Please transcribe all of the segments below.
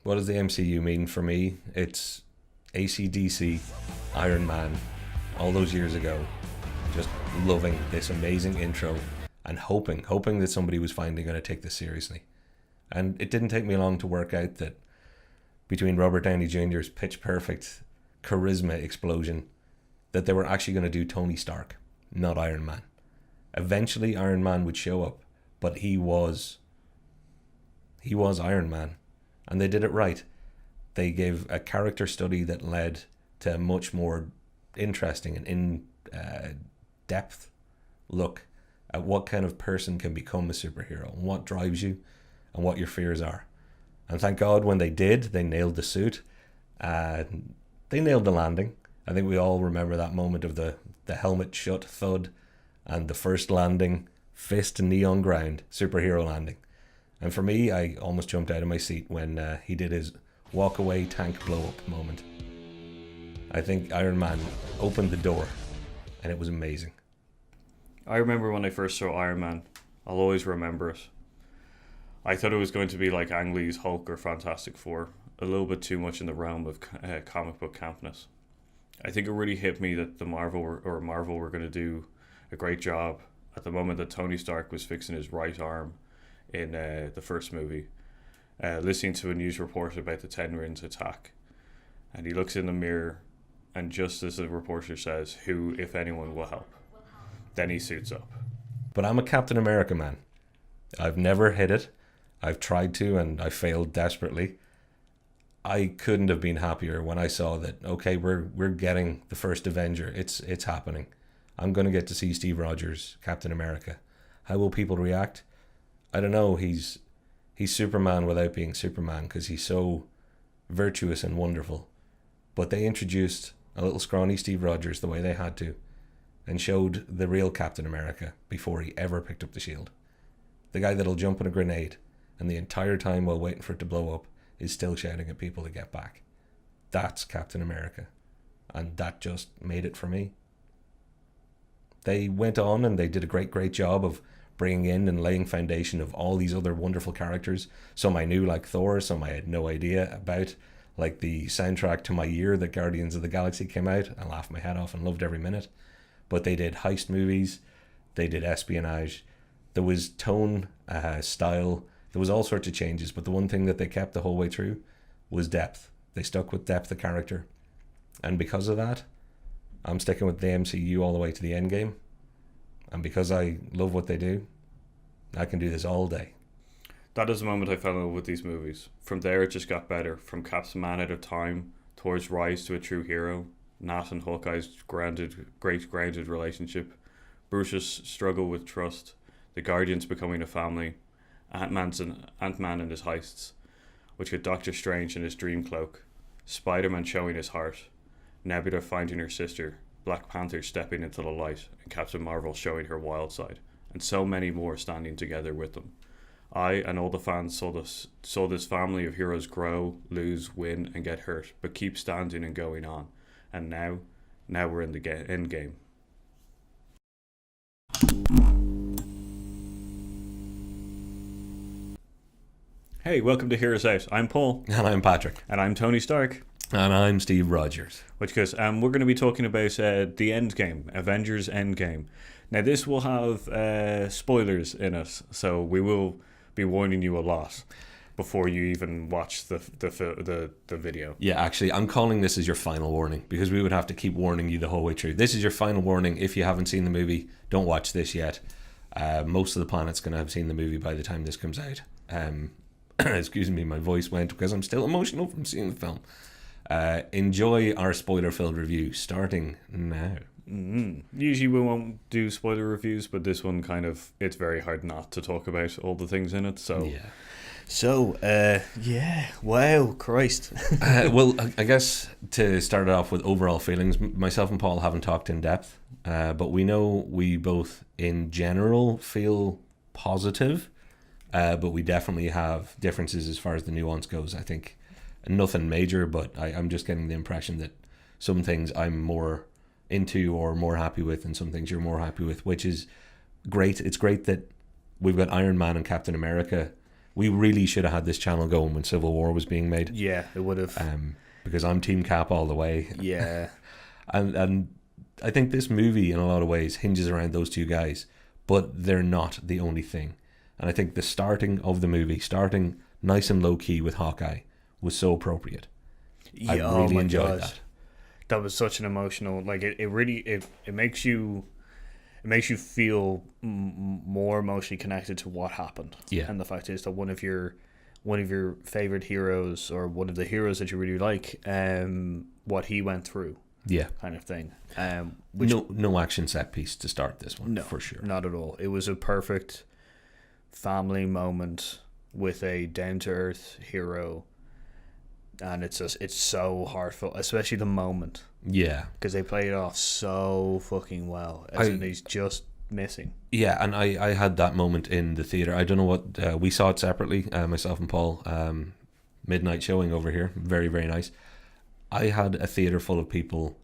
What does the MCU mean for me? It's AC/DC, Iron Man, all those years ago. Just loving this amazing intro and hoping that somebody was finally going to take this seriously. And it didn't take me long to work out that between Robert Downey Jr.'s pitch perfect charisma explosion, that they were actually going to do Tony Stark, not Iron Man. Eventually Iron Man would show up, but he was Iron Man, and they did it right. They gave a character study that led to a much more interesting and in-depth look at what kind of person can become a superhero and what drives you and what your fears are. And thank God when they did, they nailed the suit. They nailed the landing. I think we all remember that moment of the helmet shut thud and the first landing, fist to knee on ground, superhero landing. And for me, I almost jumped out of my seat when he did his walk away tank blow up moment. I think Iron Man opened the door and it was amazing. I remember when I first saw Iron Man. I'll always remember it. I thought it was going to be like Ang Lee's Hulk or Fantastic Four, a little bit too much in the realm of comic book campness. I think it really hit me that Marvel were going to do a great job at the moment that Tony Stark was fixing his right arm in the first movie, listening to a news report about the Ten Rings attack, and he looks in the mirror, and just as the reporter says, "Who, if anyone, will help?" then he suits up. But I'm a Captain America man. I've never hit it. I've tried to, and I failed desperately. I couldn't have been happier when I saw that, okay, we're getting the first Avenger. It's happening. I'm going to get to see Steve Rogers, Captain America. How will people react? I don't know. He's Superman without being Superman because he's so virtuous and wonderful. But they introduced a little scrawny Steve Rogers the way they had to and showed the real Captain America before he ever picked up the shield. The guy that'll jump on a grenade and the entire time while waiting for it to blow up is still shouting at people to get back. That's Captain America. And that just made it for me. They went on and they did a great job of bringing in and laying foundation of all these other wonderful characters. Some I knew, like Thor, some I had no idea about, like the soundtrack to my year that Guardians of the Galaxy came out. I laughed my head off and loved every minute. But they did heist movies, they did espionage, there was tone, style, there was all sorts of changes, but the one thing that they kept the whole way through was depth. They stuck with depth of character. And because of that, I'm sticking with the MCU all the way to the end game. And because I love what they do, I can do this all day. That is the moment I fell in love with these movies. From there it just got better. From Cap's man out of time towards rise to a true hero. Nat and Hawkeye's great grounded relationship. Bruce's struggle with trust. The Guardians becoming a family. Ant-Man and his heists, which had Doctor Strange in his dream cloak, Spider-Man showing his heart, Nebula finding her sister, Black Panther stepping into the light, and Captain Marvel showing her wild side, and so many more standing together with them. I and all the fans saw this family of heroes grow, lose, win, and get hurt, but keep standing and going on. And now we're in the end game. Hey, welcome to Hear Us Out. I'm Paul. And I'm Patrick. And I'm Tony Stark. And I'm Steve Rogers. Which goes, we're going to be talking about the Endgame, Avengers Endgame. Now, this will have spoilers in it, so we will be warning you a lot before you even watch the video. Yeah, actually, I'm calling this as your final warning because we would have to keep warning you the whole way through. This is your final warning. If you haven't seen the movie, don't watch this yet. Most of the planet's going to have seen the movie by the time this comes out. Excuse me, my voice went because I'm still emotional from seeing the film. Enjoy our spoiler-filled review starting now. Usually we won't do spoiler reviews, but this one it's very hard not to talk about all the things in it. So yeah. So, wow, Christ. Well, I guess to start it off with overall feelings, myself and Paul haven't talked in depth, but we know we both in general feel positive. But we definitely have differences as far as the nuance goes. I think nothing major, but I'm just getting the impression that some things I'm more into or more happy with and some things you're more happy with, which is great. It's great that we've got Iron Man and Captain America We really should have had this channel going when Civil War was being made. Yeah, it would have. Because I'm Team Cap all the way. Yeah. And I think this movie, in a lot of ways, hinges around those two guys, but they're not the only thing. And I think the starting of the movie, starting nice and low key with Hawkeye, was so appropriate. Yeah, I really enjoyed gosh. that. That was such an emotional. Like it really it makes you. It makes you feel more emotionally connected to what happened. Yeah. And the fact is that one of your favorite heroes, or one of the heroes that you really like, what he went through. Yeah. Kind of thing. Which, no action set piece to start this one, no, for sure. Not at all. It was a perfect family moment with a down-to-earth hero, and it's so heartfelt, especially the moment. Yeah. Because they played it off so fucking well. And he's just missing. Yeah, and I had that moment in the theater. I don't know what... we saw it separately, myself and Paul. Midnight showing over here. Very, very nice. I had a theater full of people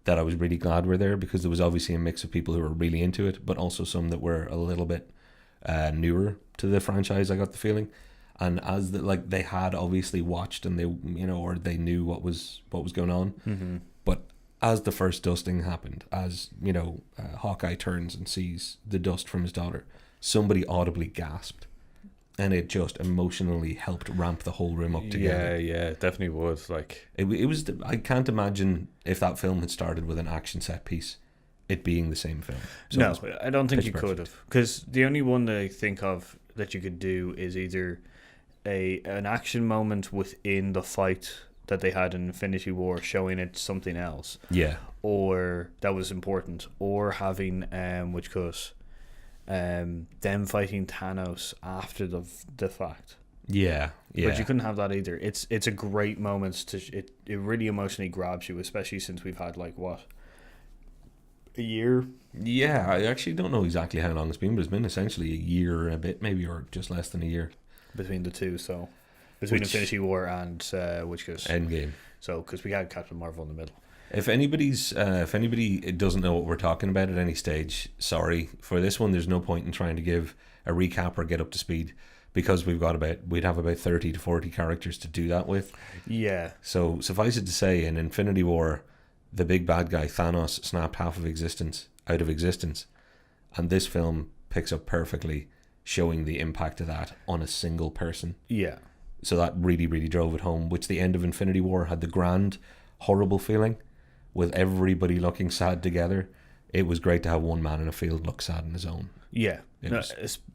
that I was really glad were there, because there was obviously a mix of people who were really into it, but also some that were a little bit newer to the franchise, I got the feeling. And as they had obviously watched, and they, or they knew what was going on. Mm-hmm. But as the first dusting happened, as Hawkeye turns and sees the dust from his daughter, somebody audibly gasped, and it just emotionally helped ramp the whole room up together. Yeah, it definitely was. Like it was. I can't imagine if that film had started with an action set piece, it being the same film. So no, I don't think you perfect. could have, because the only one that I think of that you could do is either an action moment within the fight that they had in Infinity War, showing it something else. Yeah. Or that was important, or having them fighting Thanos after the fact. Yeah. But you couldn't have that either. It's a great moment it really emotionally grabs you, especially since we've had a year. Yeah, I actually don't know exactly how long it's been, but it's been essentially a year and a bit, maybe, or just less than a year between the two. So between Infinity War and Endgame. So because we had Captain Marvel in the middle. If anybody doesn't know what we're talking about at any stage, sorry. For this one, there's no point in trying to give a recap or get up to speed, because we'd have about 30 to 40 characters to do that with. Yeah. So suffice it to say, in Infinity War, the big bad guy Thanos snapped half of existence out of existence, and this film picks up perfectly, showing the impact of that on a single person. Yeah. So that really, really drove it home, which the end of Infinity War had the grand, horrible feeling, with everybody looking sad together. It was great to have one man in a field look sad on his own. Yeah,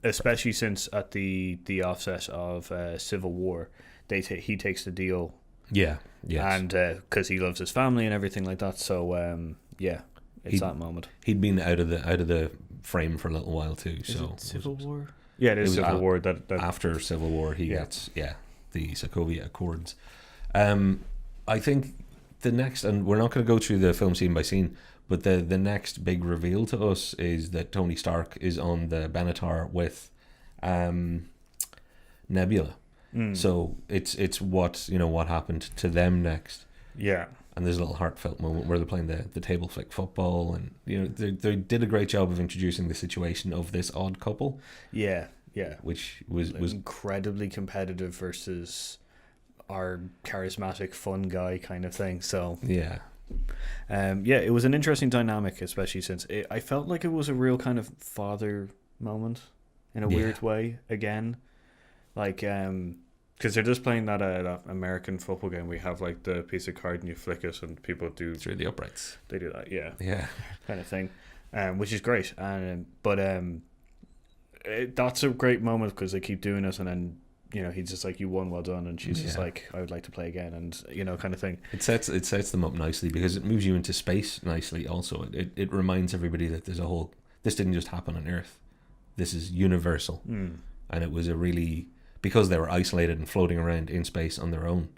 especially since at the offset of Civil War, he takes the deal. Yeah, and because he loves his family and everything like that. So it's that moment. He'd been out of the frame for a little while too. Is so it Civil War? Yeah, it is Civil War. That after Civil War, he gets the Sokovia Accords. I think the next, and we're not going to go through the film scene by scene, but the next big reveal to us is that Tony Stark is on the Benatar with Nebula. So it's what happened to them next. Yeah. And there's a little heartfelt moment where they're playing the table flick football, and they did a great job of introducing the situation of this odd couple. Yeah. Which was incredibly competitive versus our charismatic fun guy kind of thing. So yeah, it was an interesting dynamic, especially since I felt like it was a real kind of father moment in a weird way again, because they're just playing that American football game. We have the piece of card and you flick it and people do through the uprights. They do that, yeah, kind of thing, which is great. That's a great moment because they keep doing it, and then he's just like, you won, well done, and she's just like, I would like to play again, and kind of thing. It sets them up nicely because it moves you into space nicely. Also, it reminds everybody that this didn't just happen on Earth. This is universal, and it was because they were isolated and floating around in space on their own.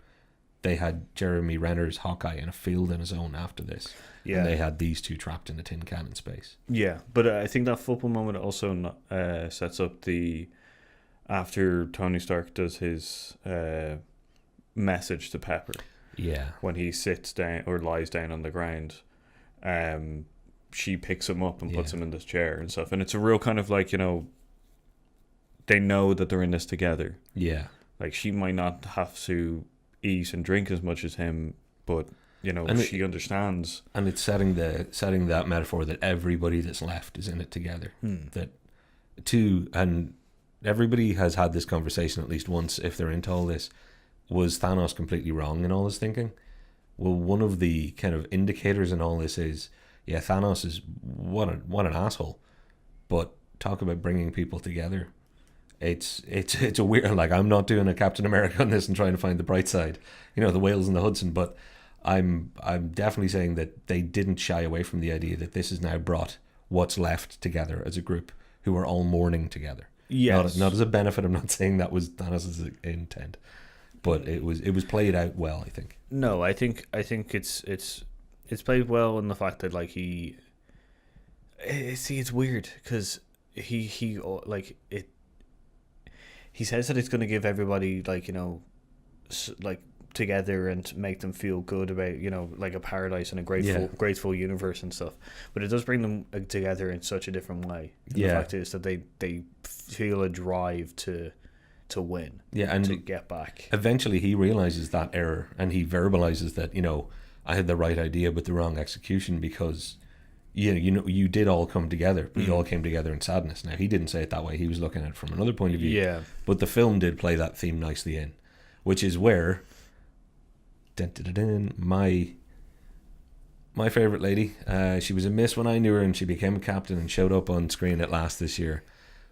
They had Jeremy Renner's Hawkeye in a field on his own after this. Yeah. And they had these two trapped in a tin can in space. Yeah, but I think that football moment also sets up after Tony Stark does his message to Pepper. Yeah. When he sits down or lies down on the ground, she picks him up and puts him in this chair and stuff. And it's a real kind of they know that they're in this together. Yeah. Like, she might not have to eat and drink as much as him, but she understands. And it's setting that metaphor that everybody that's left is in it together. And everybody has had this conversation at least once, if they're into all this. Was Thanos completely wrong in all his thinking? Well, one of the kind of indicators in all this is, Thanos is what an asshole. But talk about bringing people together. It's a weird, like, I'm not doing a Captain America on this and trying to find the bright side, the whales in the Hudson, but I'm definitely saying that they didn't shy away from the idea that this has now brought what's left together as a group who are all mourning together. Yes. Not as a benefit. I'm not saying that was Thanos' intent, but it was played out well, I think. No, I think it's played well in the fact that, like, it's weird because he like it. He says that it's going to give everybody, like, like, together and make them feel good about, like, a paradise and a grateful universe and stuff. But it does bring them together in such a different way. And the fact is that they feel a drive to win. Yeah, and to get back. Eventually he realizes that error and he verbalizes that, I had the right idea but the wrong execution, because you did all come together, but you all came together in sadness. Now, he didn't say it that way. He was looking at it from another point of view. Yeah. But the film did play that theme nicely in, which is where my favourite lady, she was a miss when I knew her, and she became a captain and showed up on screen at last this year.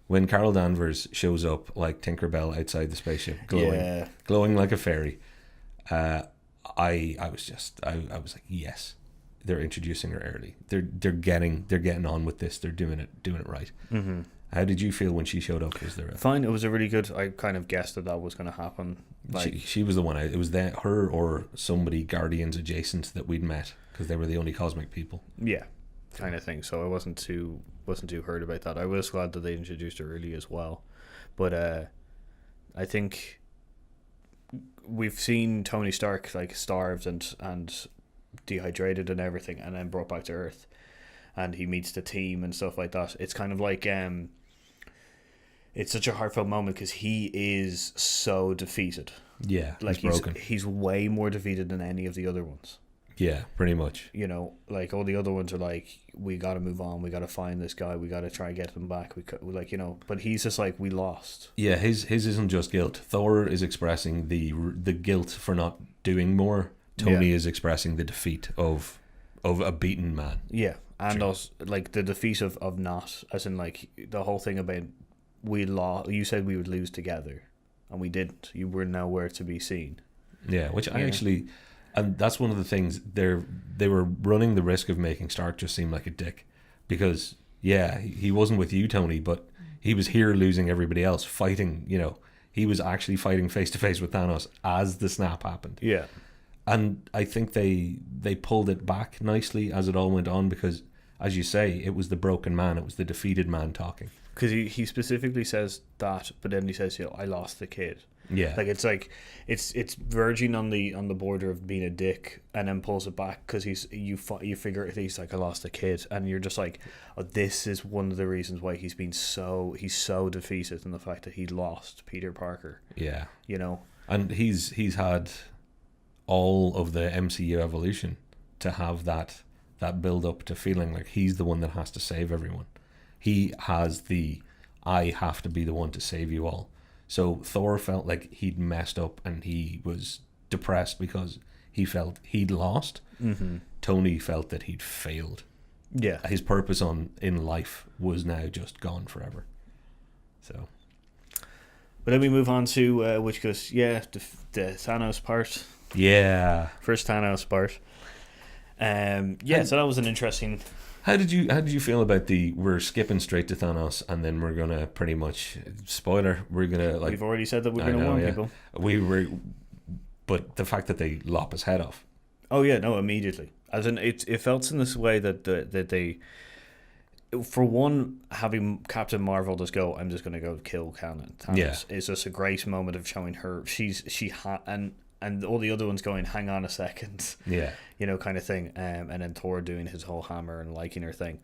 When Carol Danvers shows up like Tinkerbell outside the spaceship, glowing like a fairy, I was like, yes. They're introducing her early. They're getting on with this. They're doing it right. Mm-hmm. How did you feel when she showed up? Was there fine? It was a really good. I kind of guessed that was going to happen. Like, she was the one. It was her or somebody Guardians adjacent that we'd met, because they were the only cosmic people. Yeah, kind of thing. So I wasn't too hurt about that. I was glad that they introduced her early as well. But I think we've seen Tony Stark, like, starved and dehydrated and everything, and then brought back to Earth, and he meets the team and stuff like that. It's kind of like it's such a heartfelt moment because he is so defeated. Yeah, like he's broken. He's way more defeated than any of the other ones. Yeah, pretty much. Like, all the other ones are like, we got to move on, we got to find this guy, we got to try and get him back. But he's just like, we lost. Yeah, his isn't just guilt. Thor is expressing the guilt for not doing more. Tony is expressing the defeat of a beaten man. Yeah, and also, like, the defeat of not, as in, like, the whole thing about we lost. You said we would lose together, and we didn't. You were nowhere to be seen. Yeah, which I actually, and that's one of the things they were running the risk of making Stark just seem like a dick, because he wasn't with you, Tony, but he was here losing everybody else, fighting. He was actually fighting face to face with Thanos as the snap happened. Yeah. And I think they pulled it back nicely as it all went on, because, as you say, it was the broken man, it was the defeated man talking. Because he specifically says that, but then he says, I lost the kid. Yeah, like it's verging on the border of being a dick, and then pulls it back because you figure he's like, I lost a kid, and you're just like, oh, this is one of the reasons why he's so defeated in the fact that he lost Peter Parker. Yeah, and he's had all of the MCU evolution to have that build up to feeling like he's the one that has to save everyone. He has I have to be the one to save you all. So Thor felt like he'd messed up and he was depressed because he felt he'd lost. Mm-hmm. Tony felt that he'd failed. Yeah, his purpose in life was now just gone forever. So, but then we move on to which goes the Thanos part. Yeah, first Thanos part. So that was an interesting. How did you feel about we're skipping straight to Thanos, and then we're gonna pretty much spoiler. We're gonna, like, we've already said that we're gonna warn people. But the fact that they lop his head off. Oh yeah, no, immediately. As in, it felt in this way that they, for one, having Captain Marvel just go, I'm just gonna go kill Thanos. Is just a great moment of showing her and all the other ones going, hang on a second. Yeah. Kind of thing. And then Thor doing his whole hammer and liking her thing.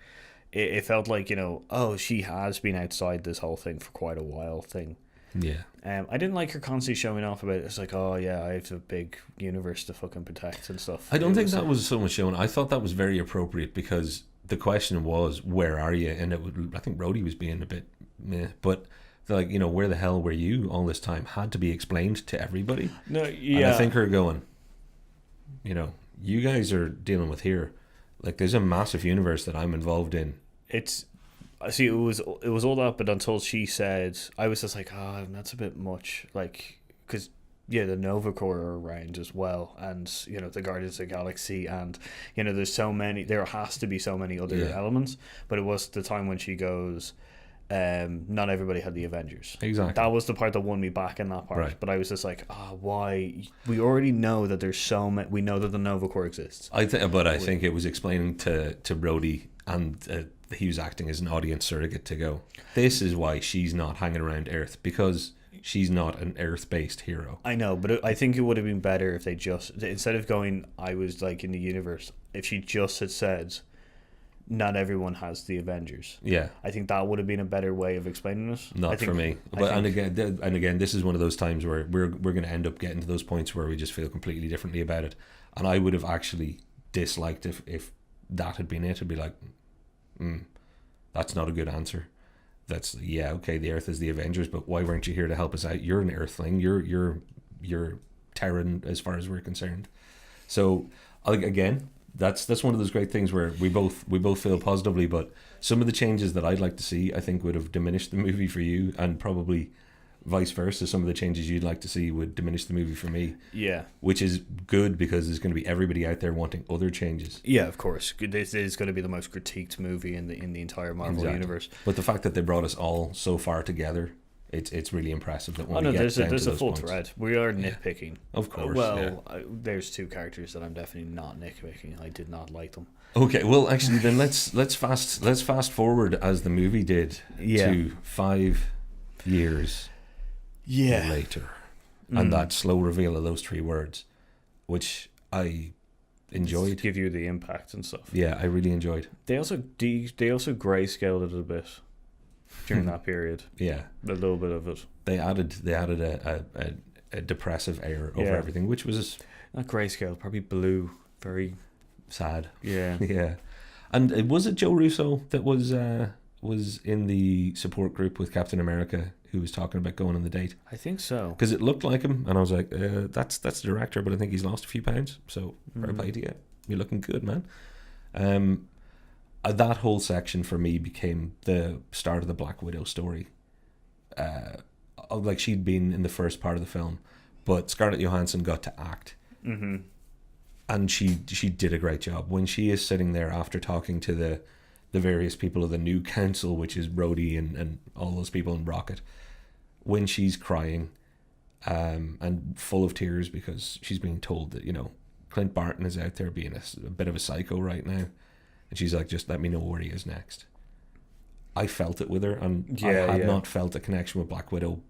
it felt like, oh, she has been outside this whole thing for quite a while thing. Yeah. I didn't like her constantly showing off about it. It's like, oh yeah, I have a big universe to fucking protect and stuff. I don't think that was so much shown. I thought that was very appropriate because the question was, where are you? And I think Rhodey was being a bit meh, but like, where the hell were you all this time had to be explained to everybody. No, yeah. And I think her going, you guys are dealing with here. Like, there's a massive universe that I'm involved in. I see. It was all that, but until she said, I was just like, that's a bit much. Like, because the Nova Corps are around as well, and the Guardians of the Galaxy, and there's so many. There has to be so many other elements. But it was the time when she goes, not everybody had the Avengers. Exactly. That was the part that won me back in that part. Right. But I was just like, why? We already know that there's so many. We know that the Nova Corps exists. I think it was explaining to Rhodey, and he was acting as an audience surrogate to go, this is why she's not hanging around Earth, because she's not an Earth-based hero. I know, but I think it would have been better if they just, instead of going, I was like in the universe, if she just had said, not everyone has the Avengers. Yeah, I think that would have been a better way of explaining it. Not for me. But and again, this is one of those times where we're going to end up getting to those points where we just feel completely differently about it. And I would have actually disliked if that had been it. It'd be like, that's not a good answer. That's okay, the Earth is the Avengers, but why weren't you here to help us out? You're an Earthling. You're Terran as far as we're concerned. So again, that's one of those great things where we both feel positively, but some of the changes that I'd like to see, I think, would have diminished the movie for you, and probably vice versa. Some of the changes you'd like to see would diminish the movie for me. Yeah. Which is good, because there's going to be everybody out there wanting other changes. Yeah, of course. This is going to be the most critiqued movie in the entire Marvel universe. But the fact that they brought us all so far together, it's really impressive that when we get there's down a to those full points. thread. We are nitpicking. Of course. There's two characters that I'm definitely not nitpicking. I did not like them. Okay, well, actually, then let's fast forward as the movie did to 5 years later, and that slow reveal of those 3 words, which I enjoyed. Just give you the impact and stuff. Yeah, I really enjoyed. They also grayscaled it a bit during that period. Yeah, a little bit of it. They added a depressive air over everything, which was not grayscale, probably blue, very sad. Yeah, yeah. And was it Joe Russo that was in the support group with Captain America, who was talking about going on the date? I think so, because it looked like him, and I was like, that's the director, but I think he's lost a few pounds, so fair play to you. You're looking good, man. That whole section for me became the start of the Black Widow story. Like, she'd been in the first part of the film, but Scarlett Johansson got to act. Mm-hmm. And she did a great job. When she is sitting there after talking to the various people of the new council, which is Rhodey and all those people in Rocket, when she's crying and full of tears because she's being told that, Clint Barton is out there being a bit of a psycho right now, and she's like, just let me know where he is next. I felt it with her, and I had not felt a connection with Black Widow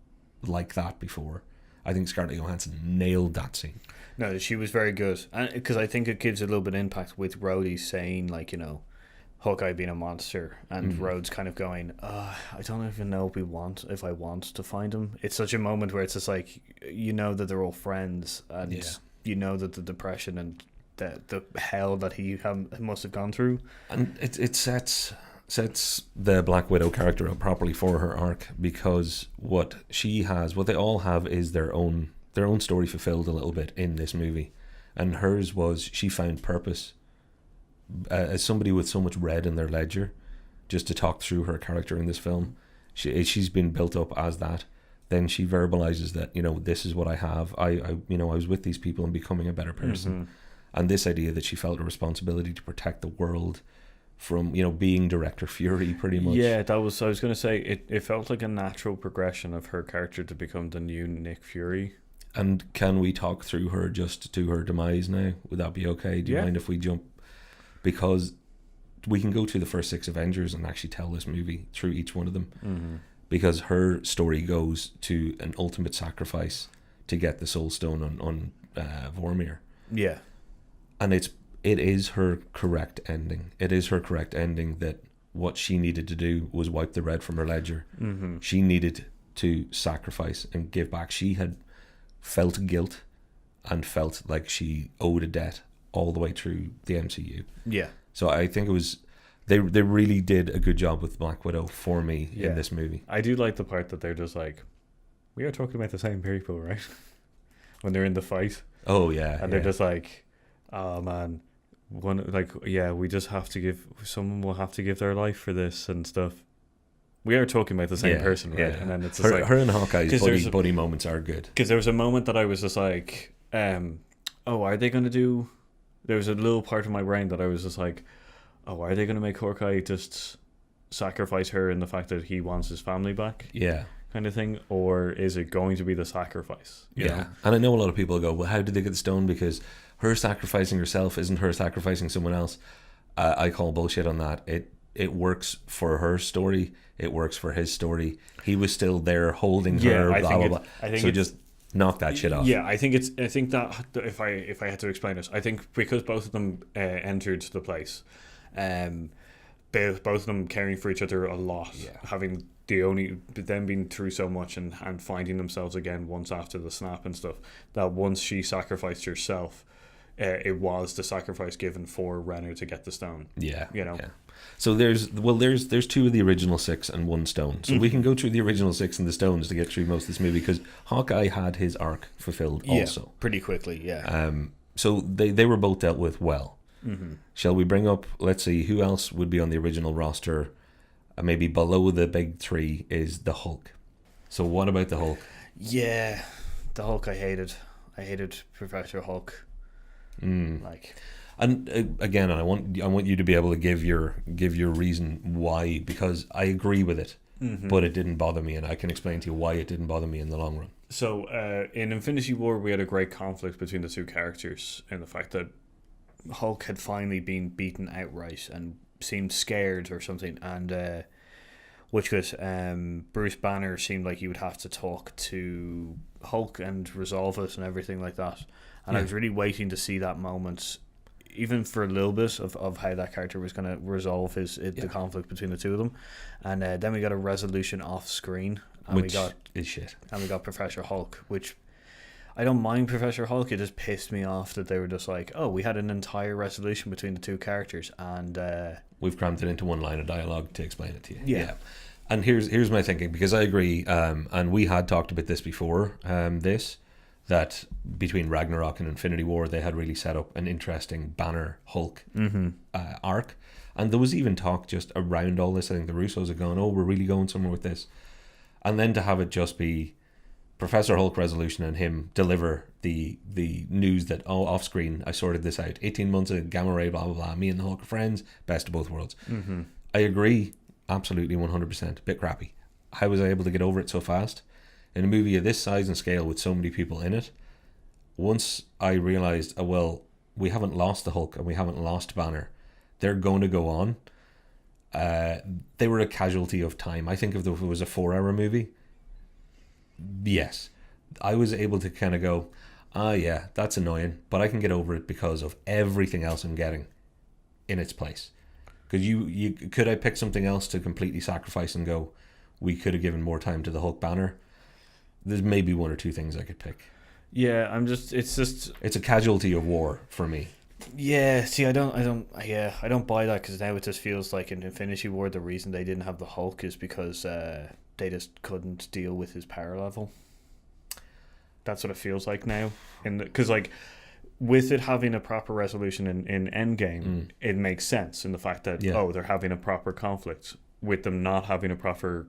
like that before. I think Scarlett Johansson nailed that scene. No, she was very good, and because I think it gives a little bit of impact with Rhodey saying, like, Hawkeye being a monster, and Rhodes kind of going, I don't even know if I want to find him. It's such a moment where it's just like, that they're all friends, and that the depression and the hell that he must have gone through, and it sets the Black Widow character up properly for her arc, because what they all have is their own story fulfilled a little bit in this movie, and hers was, she found purpose as somebody with so much red in their ledger, just to talk through her character in this film. She's been built up as that. Then she verbalizes that, this is what I have. I was with these people and becoming a better person, and this idea that she felt a responsibility to protect the world from being Director Fury, pretty much. Yeah, I was going to say it felt like a natural progression of her character to become the new Nick Fury. And can we talk through her just to her demise now? Would that be okay? Do you mind if we jump? Because we can go to the first 6 Avengers and actually tell this movie through each one of them. Because her story goes to an ultimate sacrifice to get the Soul Stone on Vormir. And it is her correct ending. It is her correct ending that what she needed to do was wipe the red from her ledger. Mm-hmm. She needed to sacrifice and give back. She had felt guilt and felt like she owed a debt all the way through the MCU. Yeah. So I think it was they really did a good job with Black Widow for me in this movie. I do like the part that they're just like, we are talking about the same people, right? When they're in the fight. Oh yeah, And they're just like, oh man, we just have to someone will have to give their life for this and stuff. We are talking about the same person, right? Yeah. And then it's just her and Hawkeye's there's buddy moments are good. because there was a moment that I was just like, oh, are they going to do? There was a little part of my brain that I was just like, oh, are they going to make Hawkeye just sacrifice her in the fact that he wants his family back, Yeah. kind of thing, or is it going to be the sacrifice? You know? And I know a lot of people go, well, how did they get the stone? Because her sacrificing herself isn't her sacrificing someone else. I call bullshit on that. It works for her story. It works for his story. He was still there holding her. I blah think blah it- blah. I think So it's- just knock that shit off. Yeah, I think that if I had to explain it, I think because both of them entered the place, both of them caring for each other a lot, having them being through so much and finding themselves again once after the snap and stuff, that once she sacrificed herself, it was the sacrifice given for Renner to get the stone. Yeah. You know? Yeah. So there's two of the original 6 and 1 stone. So we can go through the original 6 and the stones to get through most of this movie, because Hawkeye had his arc fulfilled also. Pretty quickly, yeah. So they were both dealt with well. Mm-hmm. Shall we bring up, let's see, who else would be on the original roster? Maybe below the big 3 is the Hulk. So what about the Hulk? Yeah, the Hulk I hated. I hated Professor Hulk. Like, And again, I want you to be able to give your reason why, because I agree with it, but it didn't bother me, and I can explain to you why it didn't bother me in the long run. So in Infinity War, we had a great conflict between the two characters in the fact that Hulk had finally been beaten outright and seemed scared or something, and which was Bruce Banner seemed like he would have to talk to Hulk and resolve it and everything like that. And I was really waiting to see that moment, even for a little bit, of how that character was going to resolve the conflict between the two of them. And then we got a resolution off screen, and Which is shit. And we got Professor Hulk, which I don't mind Professor Hulk. It just pissed me off that they were just like, oh, we had an entire resolution between the two characters, and We've crammed it into one line of dialogue to explain it to you. Yeah. And here's my thinking, because I agree, and we had talked about this before, that between Ragnarok and Infinity War, they had really set up an interesting Banner Hulk arc. And there was even talk just around all this. I think the Russos had gone, oh, we're really going somewhere with this. And then to have it just be Professor Hulk resolution and him deliver the news that, oh, off screen, I sorted this out. 18 months of gamma ray, blah, blah, blah. Me and the Hulk are friends. Best of both worlds. I agree, absolutely 100%. Bit crappy. How was I able to get over it so fast? In a movie of this size and scale with so many people in it, once I realised, oh, well, we haven't lost the Hulk and we haven't lost Banner. They're going to go on. They were a casualty of time. I think if it was a 4-hour movie, yes, I was able to kind of go, yeah, that's annoying, but I can get over it because of everything else I'm getting in its place. Because you could I pick something else to completely sacrifice and go, we could have given more time to the Hulk Banner? There's maybe 1 or 2 things I could pick. yeah, It's a casualty of war for me. yeah. See, I don't buy that, because now it just feels like in Infinity War the reason they didn't have the Hulk is because they just couldn't deal with his power level. That's what it feels like now, because like with it having a proper resolution in Endgame, it makes sense in the fact that they're having a proper conflict. With them not having a proper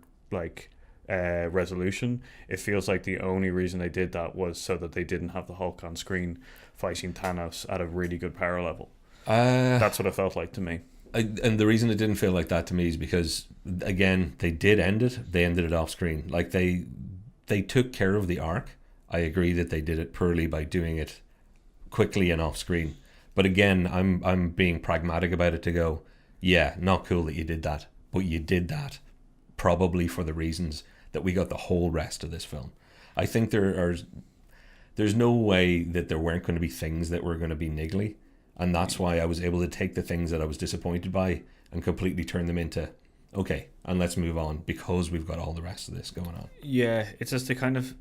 resolution, it feels like the only reason they did that was so that they didn't have the Hulk on screen fighting Thanos at a really good power level. That's what it felt like to me. And the reason it didn't feel like that to me is because, again, they did end it. They ended it off screen. Like they took care of the arc. I agree that they did it poorly by doing it quickly and off screen. But again, I'm being pragmatic about it to go, yeah, not cool that you did that, but you did that probably for the reasons that we got the whole rest of this film. I think there's no way that there weren't going to be things that were going to be niggly, and that's why I was able to take the things that I was disappointed by and completely turn them into, okay, and let's move on because we've got all the rest of this going on. Yeah, it's just the kind of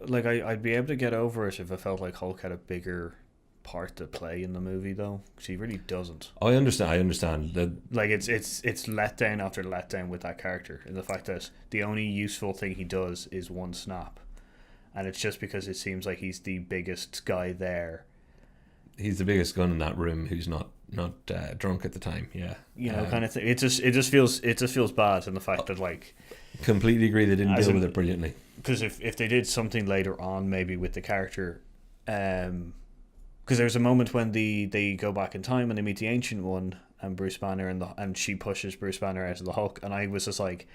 like I'd be able to get over it if I felt like Hulk had a bigger part to play in the movie, though, because he really doesn't. I understand that. Like it's letdown after letdown with that character, and the fact that the only useful thing he does is one snap, and it's just because it seems like he's the biggest guy there. He's the biggest gun in that room who's not drunk at the time. Yeah, Kind of thing. It just feels bad, and the fact that like completely agree they didn't deal with it brilliantly. Because if they did something later on, maybe with the character, because there's a moment when they go back in time and they meet the Ancient One and Bruce Banner and she pushes Bruce Banner out of the Hulk, and I was just like,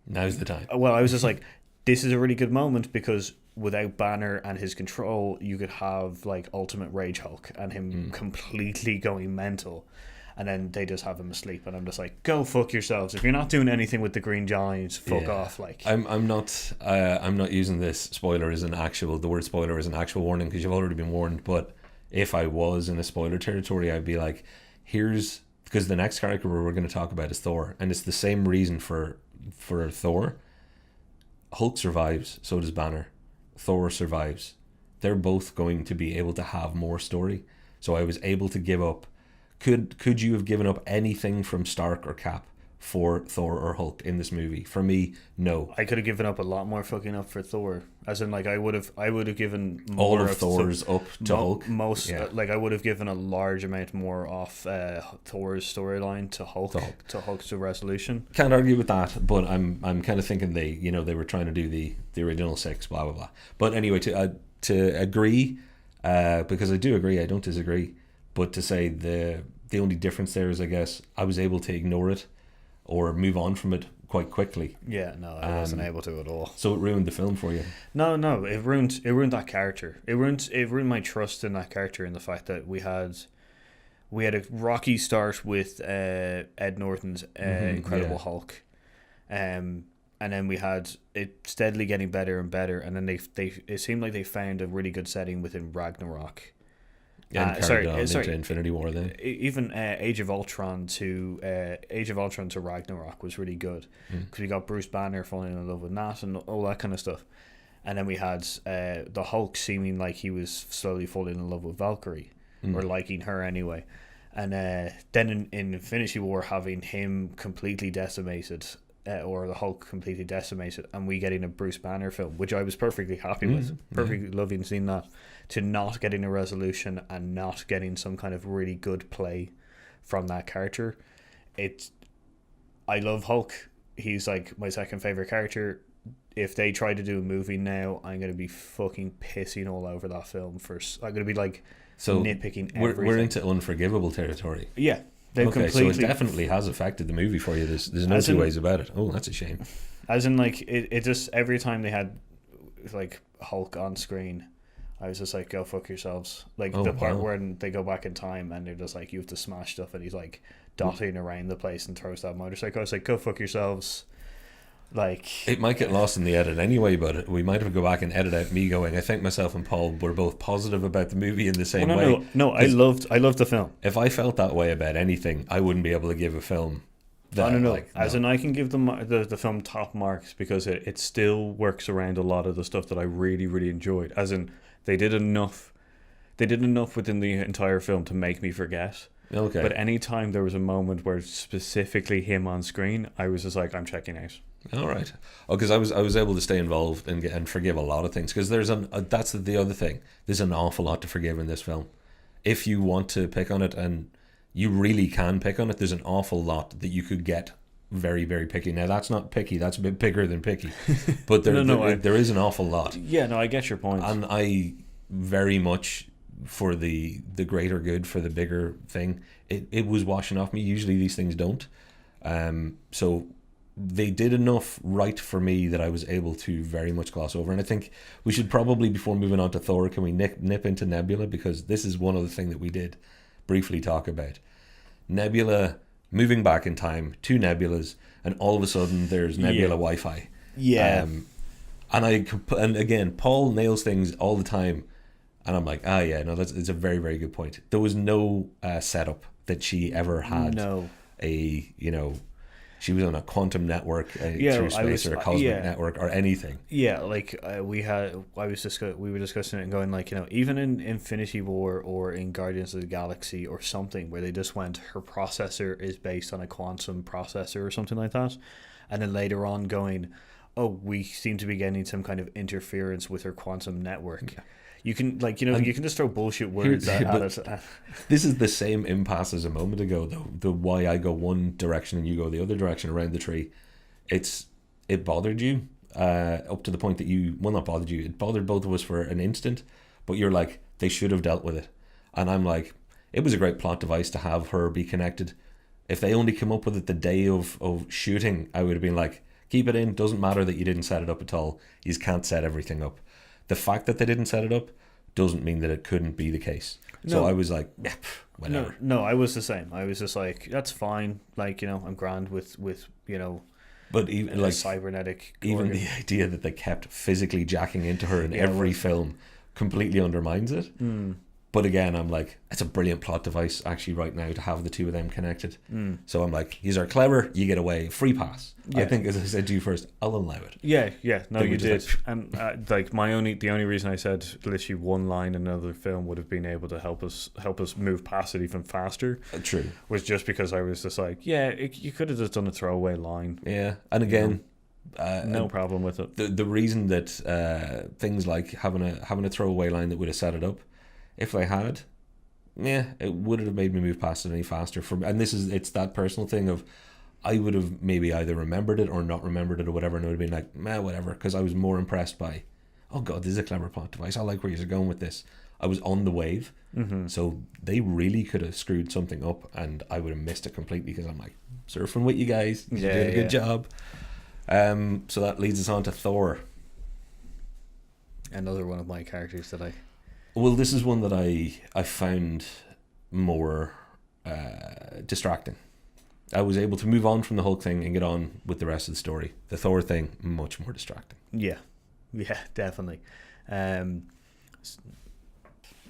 now's the time. Well, I was just like, this is a really good moment because without Banner and his control, you could have like Ultimate Rage Hulk and him completely going mental, and then they just have him asleep, and I'm just like, go fuck yourselves. If you're not doing anything with the Green Giants, fuck off. Like I'm not using this spoiler as the word spoiler as an actual warning because you've already been warned, but if I was in a spoiler territory, I'd be like, because the next character we're going to talk about is Thor, and it's the same reason for Thor. Hulk survives, so does Banner. Thor survives. They're both going to be able to have more story. So I was able to give up. Could you have given up anything from Stark or Cap for Thor or Hulk in this movie? For me, no. I could have given up a lot more fucking up for Thor. As in, like, I would have given more all of Thor's up to Hulk. Like, I would have given a large amount more off Thor's storyline to Hulk. To Hulk's resolution. Can't argue with that, but I'm kind of thinking they were trying to do the original 6, blah blah blah. But anyway, to agree, because I do agree, I don't disagree. But to say the only difference there is, I guess, I was able to ignore it or move on from it quite quickly. Yeah, no, I wasn't able to at all. So it ruined the film for you. No, it ruined that character. It ruined my trust in that character, and the fact that we had a rocky start with Ed Norton's Incredible Hulk, and then we had it steadily getting better and better, and then it seemed like they found a really good setting within Ragnarok. Into Infinity War then. Even Age of Ultron to Ragnarok was really good because we got Bruce Banner falling in love with Nat and all that kind of stuff, and then we had the Hulk seeming like he was slowly falling in love with Valkyrie or liking her anyway, and then in Infinity War having him completely decimated. Or the Hulk completely decimated, and we getting a Bruce Banner film, which I was perfectly happy with, perfectly loving seeing that, to not getting a resolution and not getting some kind of really good play from that character. I love Hulk. He's like my second favorite character. If they try to do a movie now, I'm going to be fucking pissing all over that film first. I'm going to be like nitpicking everything. We're into unforgivable territory. Yeah. Okay, so it definitely has affected the movie for you. There's no two ways about it. Oh, that's a shame. As in, like, it just, every time they had, like, Hulk on screen, I was just like, go fuck yourselves. Like, the part where they go back in time and they're just like, you have to smash stuff, and he's, like, dotting around the place and throws that motorcycle. I was like, go fuck yourselves. Like, it might get lost in the edit anyway, but we might have to go back and edit out me going, I think myself and Paul were both positive about the movie in the same way. No, I loved the film. If I felt that way about anything, I wouldn't be able to give a film that, in, I can give them the film top marks because it still works around a lot of the stuff that I really, really enjoyed. As in, they did enough within the entire film to make me forget. Okay. But anytime there was a moment where specifically him on screen, I was just like, I'm checking out. All right. Oh, because I was able to stay involved and forgive a lot of things, because that's the other thing. There's an awful lot to forgive in this film. If you want to pick on it, and you really can pick on it, there's an awful lot that you could get very, very picky. Now, that's not picky. That's a bit bigger than picky. But there is an awful lot. Yeah, no, I get your point. And I very much, for the greater good, for the bigger thing, it was washing off me. Usually these things don't. So they did enough right for me that I was able to very much gloss over. And I think we should probably, before moving on to Thor, can we nip into Nebula, because this is one other thing that we did briefly talk about. Nebula moving back in time, 2 nebulas, and all of a sudden there's Nebula Wi-Fi. Yeah. And again, Paul nails things all the time, and I'm like, it's a very, very good point. There was no setup that she ever had. No. Yeah. was on a quantum network through space or a cosmic network or anything. Yeah, like we were discussing it and going like, even in Infinity War or in Guardians of the Galaxy or something where they just went, her processor is based on a quantum processor or something like that, and then later on going, oh, we seem to be getting some kind of interference with her quantum network. Yeah. You can you can just throw bullshit words at it. This is the same impasse as a moment ago, though. The why I go one direction and you go the other direction around the tree. It bothered you up to the point that not bothered you. It bothered both of us for an instant, but you're like, they should have dealt with it. And I'm like, it was a great plot device to have her be connected. If they only come up with it the day of shooting, I would have been like, keep it in. Doesn't matter that you didn't set it up at all. You can't set everything up. The fact that they didn't set it up doesn't mean that it couldn't be the case. No. So I was like, yeah, whatever. No, I was the same. I was just like, that's fine. Like, I'm grand with but even like cybernetic. Even the idea that they kept physically jacking into her in every film completely undermines it. But again, I'm like, it's a brilliant plot device actually right now to have the two of them connected. So I'm like, these are clever, you get away, free pass. Yeah. I think, as I said to you first, I'll allow it. Yeah. No, you did. Like, and the only reason I said literally one line in another film would have been able to help us move past it even faster. True. Was just because I was just like, you could have just done a throwaway line. Yeah, and again, no problem with it. The reason that things like having a throwaway line that would have set it up, if they had, it would have made me move past it any faster. And it's that personal thing of, I would have maybe either remembered it or not remembered it or whatever, and it would have been like, whatever, because I was more impressed by, oh god, this is a clever plot device. I like where you're going with this. I was on the wave, so they really could have screwed something up, and I would have missed it completely because I'm like, surfing with you guys. You're doing a good job. So that leads us on to Thor. Another one of my characters that Well, this is one that I found more distracting. I was able to move on from the Hulk thing and get on with the rest of the story. The Thor thing, much more distracting. Yeah, definitely. We're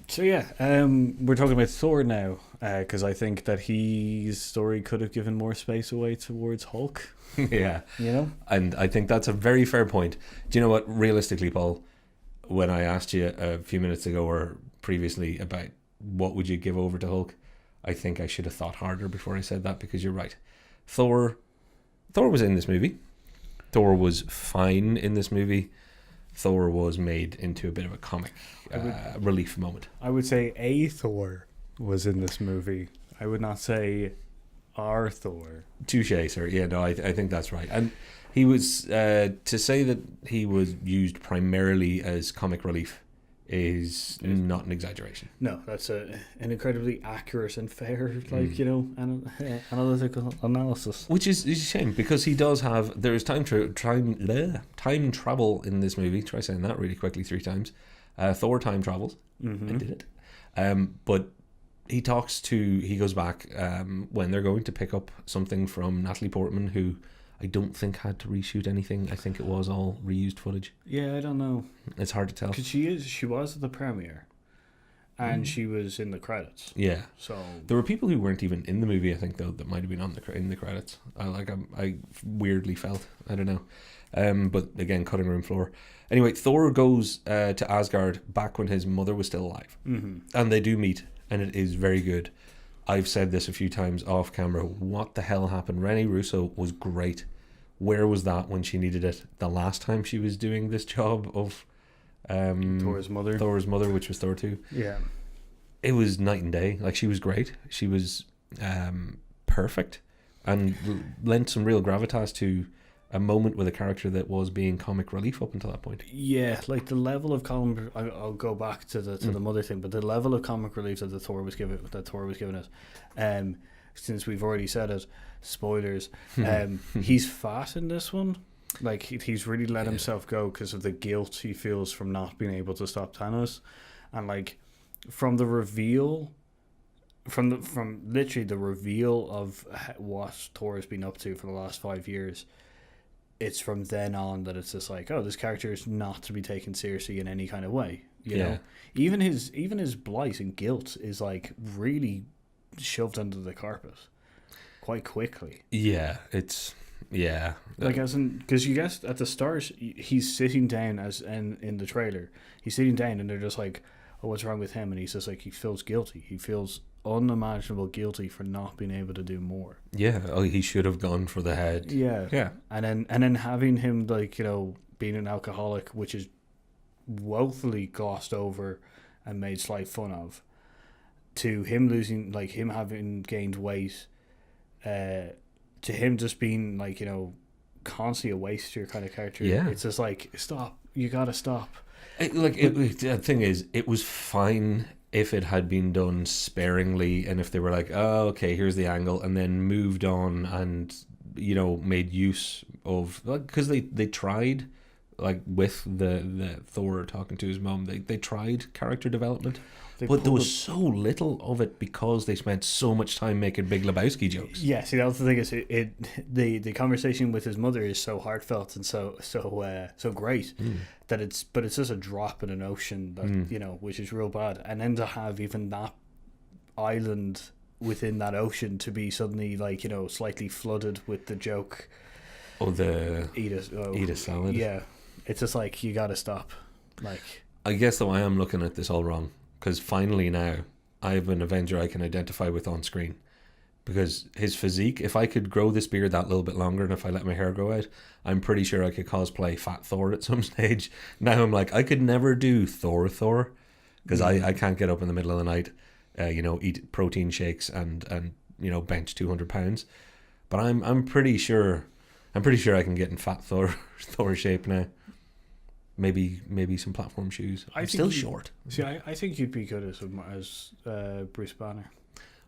talking about Thor now because I think that his story could have given more space away towards Hulk. Yeah. And I think that's a very fair point. Do you know what, realistically, Paul, when I asked you a few minutes ago or previously about what would you give over to Hulk, I think I should have thought harder before I said that, because you're right. Thor was in this movie. Thor was fine in this movie. Thor was made into a bit of a comic relief moment. I would say a Thor was in this movie. I would not say our Thor. Touché, sir. Yeah, no, I think that's right. And he was, to say that he was used primarily as comic relief is not an exaggeration. No, that's an incredibly accurate and fair, analytical analysis. Which is a shame, because he does have, there is time travel in this movie. Try saying that really quickly 3 times. Thor time travels. I did it. But he goes back when they're going to pick up something from Natalie Portman, who I don't think had to reshoot anything. I think it was all reused footage. Yeah, I don't know. It's hard to tell. Because she was at the premiere, and she was in the credits. Yeah. So there were people who weren't even in the movie, I think, though, that might have been in the credits. I weirdly felt. I don't know. But again, cutting room floor. Anyway, Thor goes to Asgard back when his mother was still alive, and they do meet, and it is very good. I've said this a few times off camera. What the hell happened? Rene Russo was great. Where was that when she needed it? The last time she was doing this job of Thor's mother, which was Thor 2. Yeah. It was night and day. Like, she was great. She was perfect and lent some real gravitas to a moment with a character that was being comic relief up until that point. Yeah, like the level of comic. I'll go back to the mother thing, but the level of comic relief that Thor was giving us, since we've already said it, spoilers. He's fat in this one. Like, he's really let himself go because of the guilt he feels from not being able to stop Thanos, and like from the reveal. From literally the reveal of what Thor has been up to for the last 5 years, it's from then on that it's just like, oh, this character is not to be taken seriously in any kind of way. You know, even his blight and guilt is like really shoved under the carpet quite quickly. Yeah, it's Yeah. Like, as in, because you guess at the start he's sitting down, as in the trailer, he's sitting down and they're just like, oh, what's wrong with him? And he's just like, he feels guilty. He feels unimaginable guilty for not being able to do more. Yeah. Oh, he should have gone for the head. Yeah. Yeah. And then having him, like, you know, being an alcoholic, which is woefully glossed over and made slight fun of, to him losing, like, him having gained weight, to him just being, like, you know, constantly a waster kind of character. Yeah. It's just like, stop. You gotta stop. The thing is, it was fine if it had been done sparingly, and if they were like, oh, okay, here's the angle, and then moved on and, you know, made use of, because they tried, like, with the Thor talking to his mom, they tried character development, but there was so little of it because they spent so much time making Big Lebowski jokes. Yeah, see, that's the thing is, the conversation with his mother is so heartfelt and so great that it's just a drop in an ocean that you know, which is real bad, and then to have even that island within that ocean to be suddenly, like, you know, slightly flooded with the joke. Oh, the eat a salad. Yeah, it's just like, you gotta stop. Like, I guess though I am looking at this all wrong, because finally now I have an Avenger I can identify with on screen. Because his physique, if I could grow this beard that little bit longer and if I let my hair grow out, I'm pretty sure I could cosplay Fat Thor at some stage. Now I'm like, I could never do Thor, because I can't get up in the middle of the night, you know, eat protein shakes and you know, bench 200 pounds. But I'm pretty sure I can get in Fat Thor shape now. Maybe some platform shoes. I'm still short. See, I think you'd be good as Bruce Banner.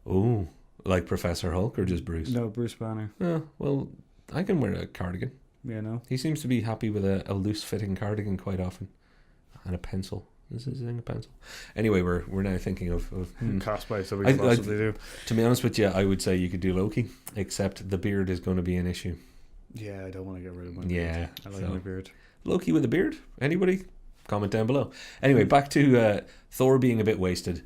Oh, like Professor Hulk or just Bruce? No, Bruce Banner. Oh, well, I can wear a cardigan. You know? He seems to be happy with a loose-fitting cardigan quite often. And a pencil. This is a pencil. Anyway, we're now thinking of cosplays that we could possibly do. To be honest with you, I would say you could do Loki, except the beard is going to be an issue. Yeah, I don't want to get rid of my beard. Yeah. I like my beard. Loki with a beard? Anybody? Comment down below. Anyway, back to Thor being a bit wasted.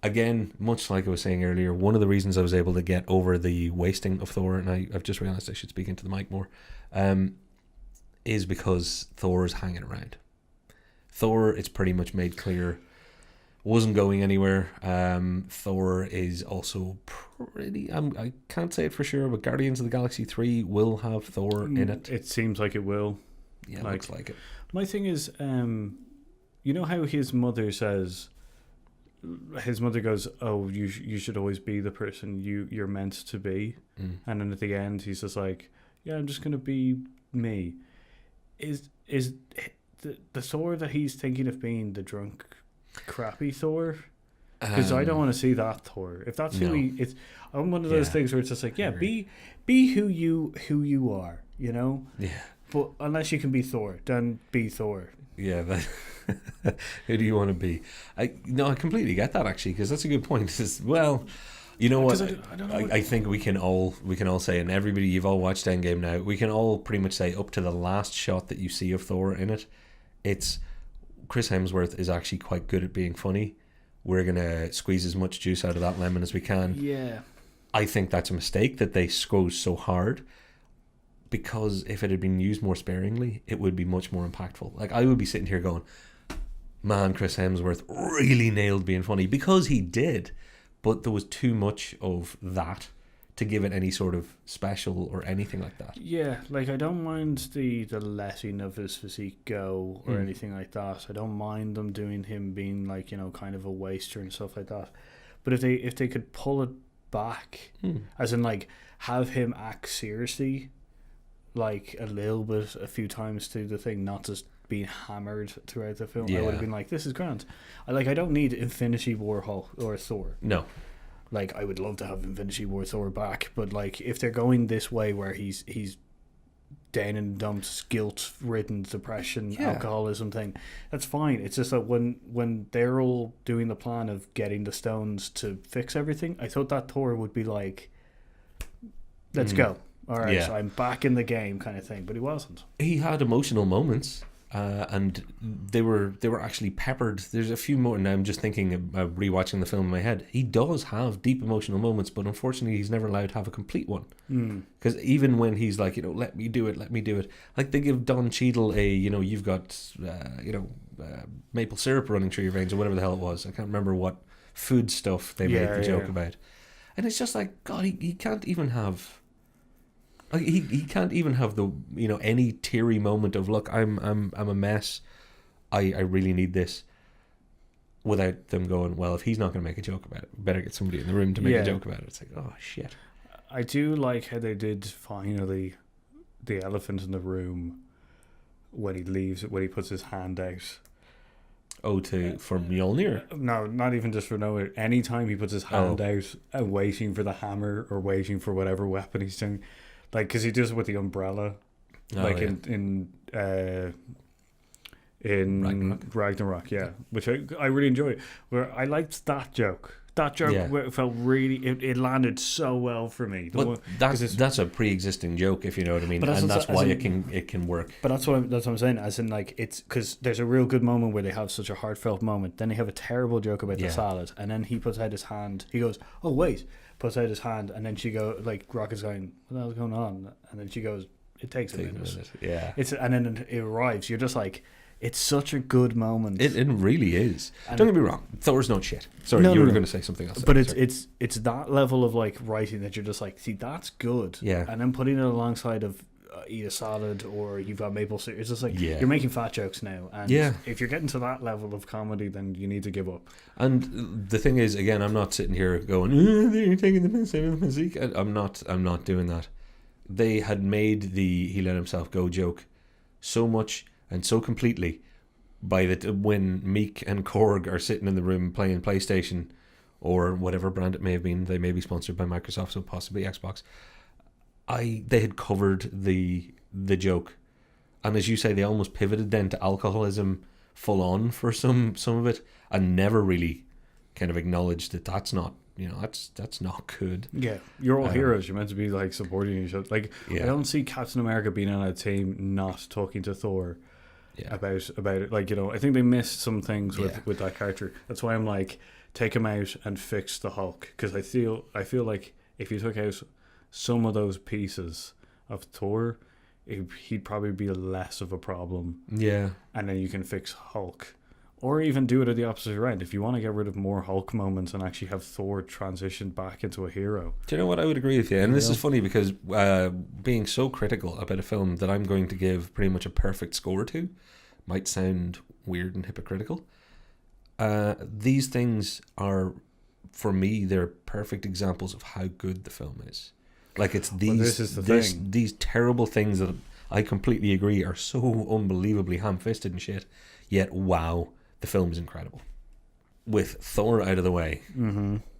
Again, much like I was saying earlier, one of the reasons I was able to get over the wasting of Thor, and I've just realised I should speak into the mic more, is because Thor is hanging around. Thor, it's pretty much made clear, wasn't going anywhere. Thor is also pretty... I can't say it for sure, but Guardians of the Galaxy 3 will have Thor in it. It seems like it will. Yeah, looks like it. My thing is, you know how his mother says... His mother goes, oh, you should always be the person you're meant to be. And then at the end, he's just like, yeah, I'm just going to be me. Is the Thor that he's thinking of being the drunk, crappy Thor? Because I don't want to see that Thor. If that's who he... I'm one of those things where it's just like, yeah, be who you are, you know? Yeah. But unless you can be Thor, then be Thor. Yeah, who do you want to be? I completely get that, actually, because that's a good point. Well, you know what? I think we can all say, and everybody, you've all watched Endgame now, we can all pretty much say up to the last shot that you see of Thor in it, it's Chris Hemsworth is actually quite good at being funny. We're gonna squeeze as much juice out of that lemon as we can. Yeah. I think that's a mistake that they squeeze so hard, because if it had been used more sparingly, it would be much more impactful. Like, I would be sitting here going, man, Chris Hemsworth really nailed being funny, because he did, but there was too much of that to give it any sort of special or anything like that. Yeah, like, I don't mind the letting of his physique go or anything like that. I don't mind them doing him being, like, you know, kind of a waster and stuff like that. But if they could pull it back, as in, like, have him act seriously, like, a little bit, a few times through the thing, not just being hammered throughout the film, I would have been like, this is grand. I don't need Infinity War Hulk or Thor. No. Like, I would love to have Infinity War Thor back, but, like, if they're going this way where he's down in the dumps, guilt-ridden, depression, alcoholism thing, that's fine. It's just that when they're all doing the plan of getting the stones to fix everything, I thought that Thor would be like, let's go. All right, so I'm back in the game kind of thing, but he wasn't. He had emotional moments. and they were actually peppered. There's a few more, and I'm just thinking of rewatching the film in my head. He does have deep emotional moments, but unfortunately, he's never allowed to have a complete one. Because even when he's like, let me do it, like they give Don Cheadle a, you've got, maple syrup running through your veins or whatever the hell it was. I can't remember what food stuff they made the joke about, and it's just like, God, he can't even have. Like he can't even have the any teary moment of, look, I'm a mess, I really need this, without them going, well, if he's not going to make a joke about it, we better get somebody in the room to make a joke about it. It's like, oh shit. I do like how they did finally the elephant in the room when he leaves, when he puts his hand out. Oh, for Mjolnir? No, not even just for Noah. Anytime he puts his hand out and waiting for the hammer or waiting for whatever weapon he's doing, like, because he does it with the umbrella, in Ragnarok, which I really enjoy. Where I liked that joke. That joke where it felt really, it landed so well for me. That's a pre-existing joke, if you know what I mean, and that's why it can work. But that's what I'm saying. As in, like, it's because there's a real good moment where they have such a heartfelt moment. Then they have a terrible joke about the salad, and then he puts out his hand. He goes, "Oh wait," puts out his hand, and then she go, like, Rocket's going, "What the hell's going on?" And then she goes, "It takes a minute." Yeah. And then it arrives. You're just like, it's such a good moment. It really is. And don't get me wrong, Thor's not shit. Sorry, you were going to say something else. But it's that level of, like, writing that you're just like, see, that's good. Yeah. And then putting it alongside of eat a salad, or you've got maple syrup. It's just like, you're making fat jokes now. And if you're getting to that level of comedy, then you need to give up. And the thing is, again, I'm not sitting here going, you're taking the piss out of the physique. I'm not doing that. They had made the he let himself go joke so much and so completely by when Meek and Korg are sitting in the room playing PlayStation or whatever brand it may have been. They may be sponsored by Microsoft, so possibly Xbox. They had covered the joke, and as you say, they almost pivoted then to alcoholism full on for some of it, and never really kind of acknowledged that that's not that's not good. Yeah, you're all heroes. You're meant to be, like, supporting each other. Like, I don't see Captain America being on a team not talking to Thor about it. Like, I think they missed some things with that character. That's why I'm like, take him out and fix the Hulk, because I feel like if you took out some of those pieces of Thor, he'd probably be less of a problem. Yeah, and then you can fix Hulk. Or even do it at the opposite end. If you want to get rid of more Hulk moments and actually have Thor transition back into a hero. Do you know what? I would agree with you. And this is funny because being so critical about a film that I'm going to give pretty much a perfect score to might sound weird and hypocritical. These things are, for me, they're perfect examples of how good the film is. Like, it's these terrible things that I completely agree are so unbelievably ham-fisted and shit. Yet, wow, the film is incredible. With Thor out of the way,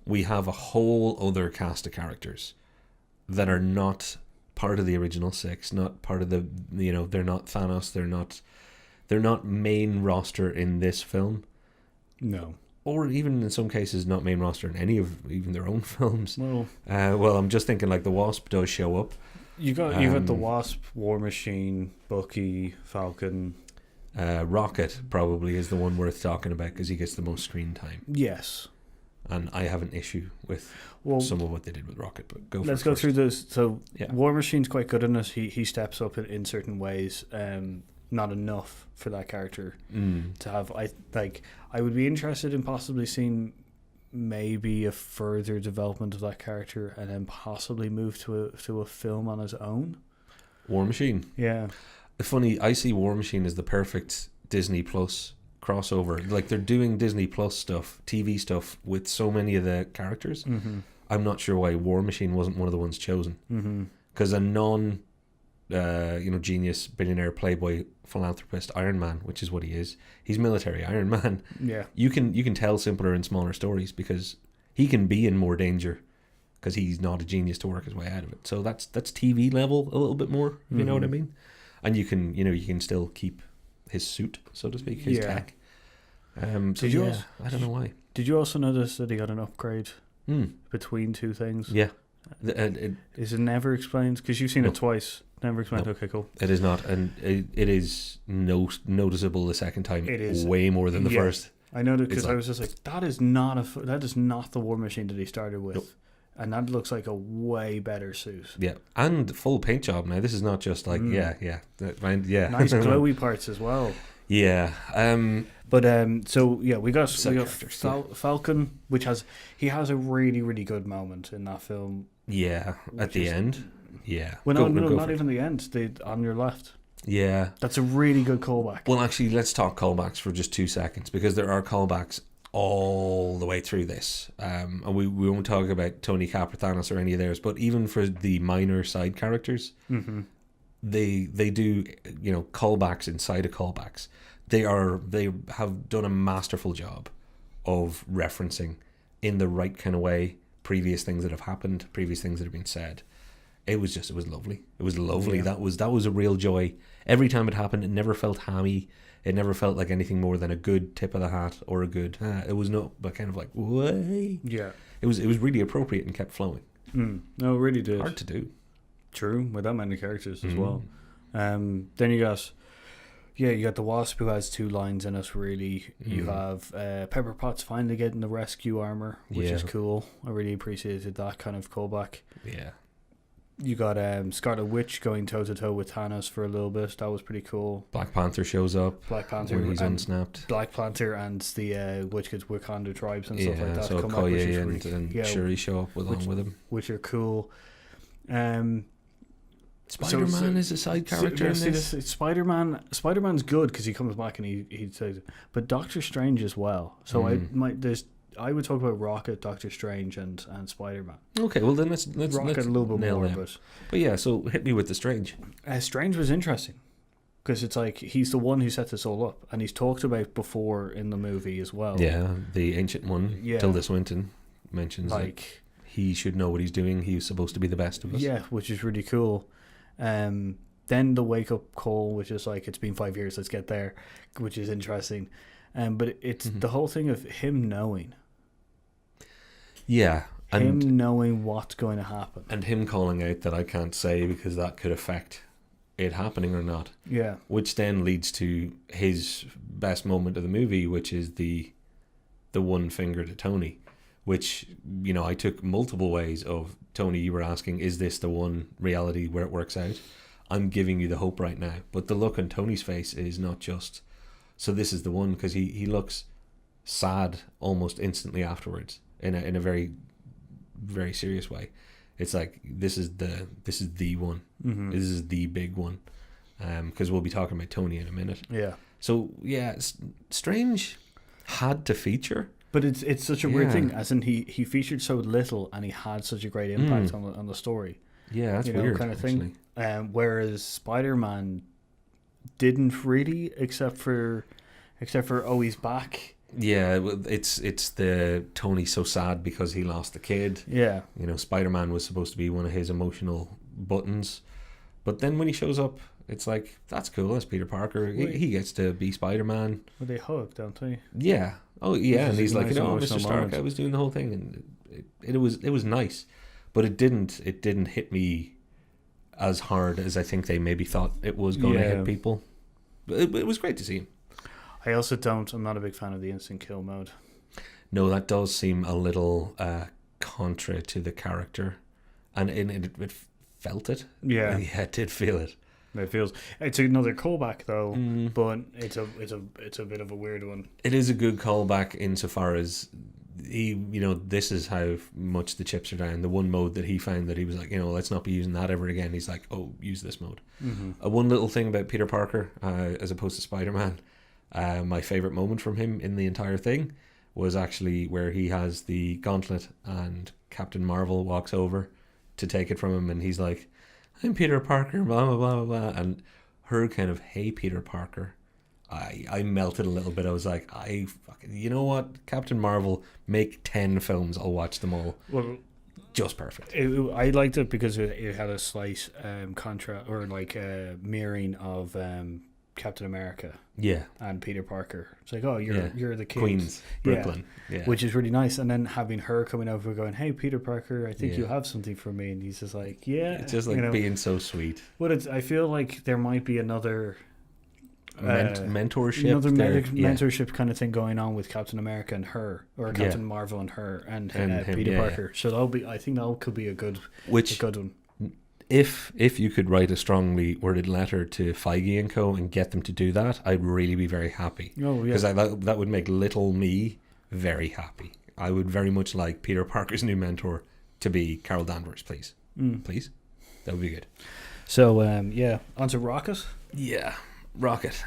we have a whole other cast of characters that are not part of the original six, not part of the, they're not Thanos, they're not main roster in this film. No. Or even in some cases not main roster in any of even their own films. Well, I'm just thinking, like, the Wasp does show up. You got the Wasp, War Machine, Bucky, Falcon. Rocket probably is the one worth talking about because he gets the most screen time. Yes. And I have an issue with some of what they did with Rocket, but let's go through this. So War Machine's quite good in it. He steps up in certain ways. Not enough for that character to have. I would be interested in possibly seeing maybe a further development of that character, and then possibly move to a film on his own. War Machine. Yeah. Funny, I see War Machine as the perfect Disney Plus crossover. Like, they're doing Disney Plus stuff, TV stuff, with so many of the characters. Mm-hmm. I'm not sure why War Machine wasn't one of the ones chosen. Because a non, genius, billionaire, playboy, philanthropist Iron Man, which is what he is. He's military Iron Man. Yeah, you can tell simpler and smaller stories because he can be in more danger because he's not a genius to work his way out of it. So that's TV level a little bit more. If you know what I mean. And you can still keep his suit, so to speak, his tech. I don't know why. Did you also notice that he got an upgrade between two things? Yeah. Is it never explained? Because you've seen No. it twice. Never explained. No. Okay, cool. It is not, and it is noticeable the second time. It is. Way more than the Yeah. first. I know that It's because I like- was just like, that is not the War Machine that he started with, Nope. and that looks like a way better suit. Yeah, and full paint job now. This is not just like yeah. Nice glowy parts as well. Yeah. But so yeah, we got Side characters, Falcon, which has a really really good moment in that film. Yeah. At the end. Yeah. Well, Go not for it. even the end. On your left. Yeah. That's a really good callback. Well, actually, let's talk callbacks for just 2 seconds because there are callbacks all the way through this. And we won't talk about Tony Cap or Thanos or any of theirs, but even for the minor side characters, they do callbacks inside of callbacks. They have done a masterful job of referencing in the right kind of way previous things that have happened, previous things that have been said. It was lovely. It was lovely. Yeah. That was a real joy. Every time it happened, it never felt hammy. It never felt like anything more than a good tip of the hat or a good. It was not, but kind of like way. Yeah. It was really appropriate and kept flowing. No, it really did. Hard to do. True, with that many characters as Mm. well. Then you got the Wasp who has 2 lines in it. Really, you have Pepper Potts finally getting the rescue armor, which is Yeah. cool. I really appreciated that kind of callback. Yeah. You got Scarlet Witch going toe to toe with Thanos for a little bit. That was pretty cool. Black Panther shows up Black Panther when he's and unsnapped. Black Panther and the Witch Kids Wakanda tribes and stuff like Yeah, that so come back, which is Okoye really, and Shuri show up along with him. which are cool. Spider-Man is a side character in this. Spider-Man's good because he comes back and he says, but Doctor Strange as well. So I would talk about Rocket, Doctor Strange, and Spider-Man. Okay, well then let's Rocket a little bit nail more, them. But yeah, so hit me with the Strange. Strange was interesting because it's like he's the one who set this all up, and he's talked about before in the movie as well. Yeah, the ancient one, Yeah. Tilda Swinton, mentions that Like he should know what he's doing. He's supposed to be the best of us. yeah, which is really cool. Then the wake up call, which is like it's been 5 years, let's get there, which is interesting. But it's the whole thing of him knowing. Yeah, and Him knowing what's going to happen. and him calling out that I can't say because that could affect it happening or not. Yeah. Which then leads to his best moment of the movie, which is the one finger to Tony, which I took multiple ways of. Tony, you were asking, is this the one reality where it works out? I'm giving you the hope right now, but the look on Tony's face is not just. So this is the one because he looks sad almost instantly afterwards in a very, very serious way. It's like this is the one. Mm-hmm. This is the big one, because we'll be talking about Tony in a minute. Yeah. So yeah, Strange had to feature. But it's such a weird Yeah. thing, as in he featured so little and he had such a great impact on the story. Yeah, that's Kind weird. of thing. Whereas Spider-Man didn't really, except for oh, he's back. Yeah, well, it's the Tony so sad because he lost the kid. Yeah. Spider-Man was supposed to be one of his emotional buttons, but then when he shows up, it's like that's cool. That's Peter Parker. He gets to be Spider-Man. Well, they hug, don't they? Yeah. Oh yeah, and Which is he's a like, nice Mr. emotional Stark, moment. I was doing the whole thing, and it was nice, but it didn't hit me as hard as I think they maybe thought it was going to Yeah. hit people. But it was great to see him. I'm not a big fan of the instant kill mode. No, that does seem a little contra to the character, and it felt it. Yeah. Yeah, it did feel it. It's another callback though, Mm. but it's a bit of a weird one. It is a good callback insofar as this is how much the chips are down. The one mode that he found that he was like, let's not be using that ever again. He's like, oh, use this mode. Mm-hmm. One little thing about Peter Parker, as opposed to Spider-Man, my favorite moment from him in the entire thing was actually where he has the gauntlet and Captain Marvel walks over to take it from him, and he's like, I'm Peter Parker, blah, blah, blah, blah, blah. And her kind of, hey, Peter Parker, I melted a little bit. I was like, you know what? Captain Marvel, make 10 films. I'll watch them all. Well, Just perfect. I liked it because it had a slight contra or like mirroring of Captain America Yeah. and Peter Parker. It's like, oh, Yeah. you're the kid. Queens, Brooklyn. Yeah. Which is really nice. And then having her coming over going, hey, Peter Parker, I think Yeah. you have something for me. And he's just like, yeah. It's just like you know. being so sweet. But I feel like there might be another Mentorship. another there. mentorship kind of thing going on with Captain America and her, or Captain Marvel and her, and him, Peter Parker. So I think that could be a good one. If you could write a strongly worded letter to Feige and co. and get them to do that, I'd really be very happy. Oh yeah, Because that would make little me very happy. I would very much like Peter Parker's new mentor to be Carol Danvers, please. Please. That would be good. So on to Rocket. Yeah, Rocket.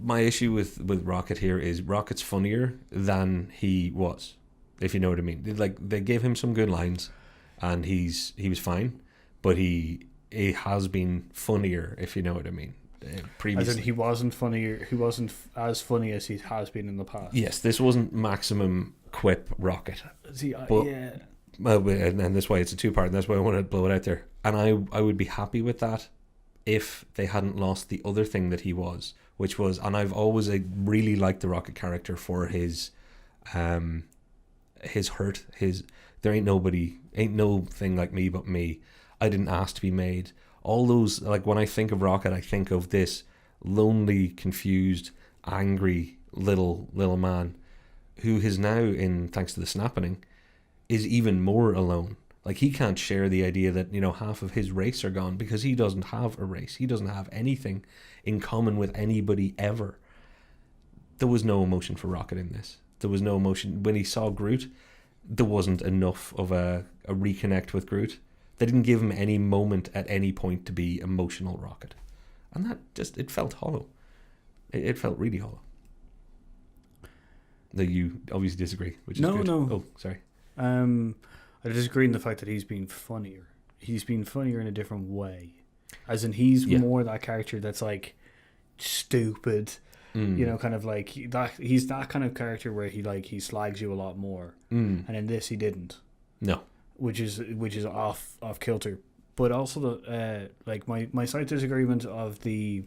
My issue with Rocket here is Rocket's funnier than he was, if you know what I mean. Like, they gave him some good lines, and he was fine, but he has been funnier, if you know what I mean. Previously, As in he wasn't funnier. He wasn't as funny as he has been in the past. yes, this wasn't maximum quip Rocket. See, But- yeah. And that's why it's a two-part, and that's why I want to blow it out there. And I would be happy with that if they hadn't lost the other thing that he was, which was, and I've always really liked the Rocket character for his hurt, there ain't no thing like me but me. I didn't ask to be made. All those, like, when I think of Rocket, I think of this lonely, confused, angry little man who is now, in thanks to the snapping, is even more alone. Like, he can't share the idea that, half of his race are gone, because he doesn't have a race. He doesn't have anything in common with anybody ever. There was no emotion for Rocket in this. There was no emotion. When he saw Groot, there wasn't enough of a reconnect with Groot. They didn't give him any moment at any point to be emotional Rocket. And that it felt hollow. It felt really hollow. Though you obviously disagree, which is good. No. Oh, sorry. I disagree in the fact that he's been funnier. He's been funnier in a different way. As in, he's more that character that's like stupid, kind of like that. He's that kind of character where he slags you a lot more. And in this, he didn't. No. Which is off kilter. But also my slight disagreement of the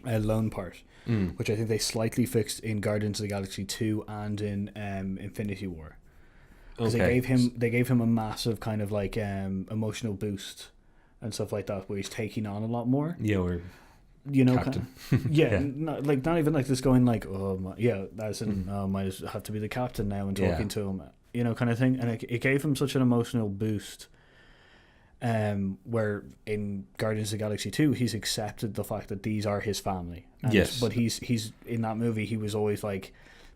lone part, which I think they slightly fixed in Guardians of the Galaxy 2 and in Infinity War. Because they gave him a massive kind of like emotional boost and stuff like that, where he's taking on a lot more. Yeah, or captain. Not even like this going like, might have to be the captain now and talking to him, kind of thing. And it gave him such an emotional boost. Where in Guardians of the Galaxy 2, he's accepted the fact that these are his family. But he's in that movie, he was always like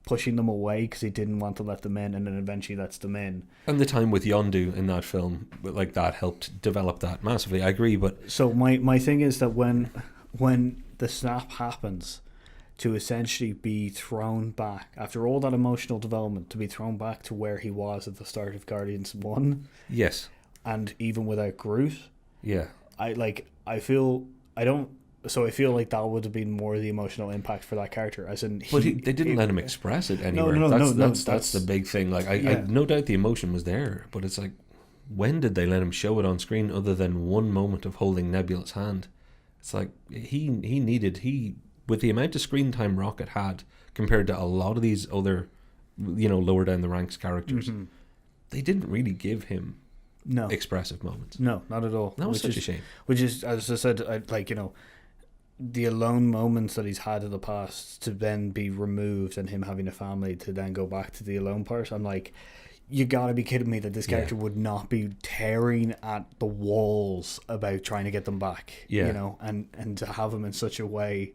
pushing them away because he didn't want to let them in, and then eventually lets them in. And the time with Yondu in that film, like, that helped develop that massively. I agree, but so my thing is that when the snap happens, to essentially be thrown back after all that emotional development, to be thrown back to where he was at the start of Guardians 1. Yes. And even without Groot, yeah, I feel like that would have been more the emotional impact for that character, as in. But they didn't let him express it anywhere. That's the big thing. Like, I no doubt the emotion was there, but it's like, when did they let him show it on screen other than one moment of holding Nebula's hand? It's like he needed with the amount of screen time Rocket had compared to a lot of these other, lower down the ranks characters, they didn't really give him expressive moments. No, not at all. That was such a shame. Which is, as I said, the alone moments that he's had in the past to then be removed, and him having a family to then go back to the alone part. I'm like, you gotta be kidding me that this character would not be tearing at the walls about trying to get them back. And to have him in such a way.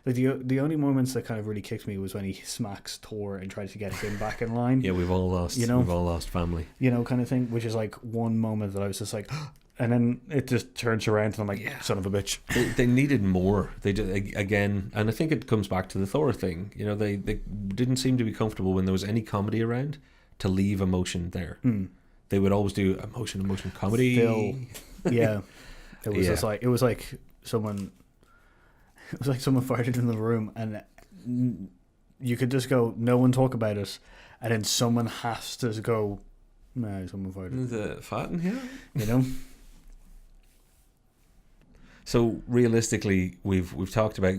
Like, the only moments that kind of really kicked me was when he smacks Thor and tries to get him back in line. Yeah, we've all lost family. Kind of thing, which is like one moment that I was just like, and then it just turns around and I'm like, son of a bitch. They needed more. They did again, and I think it comes back to the Thor thing. They didn't seem to be comfortable when there was any comedy around to leave emotion there. They would always do emotion, comedy. It was just like someone farted in the room, and you could just go, no one talk about it, and then someone has to go, no, someone farted. The fat in here? So realistically, we've talked about,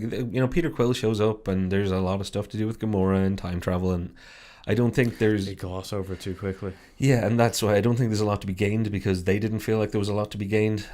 Peter Quill shows up and there's a lot of stuff to do with Gamora and time travel, and I don't think there's They gloss over it too quickly. yeah, and that's why I don't think there's a lot to be gained, because they didn't feel like there was a lot to be gained.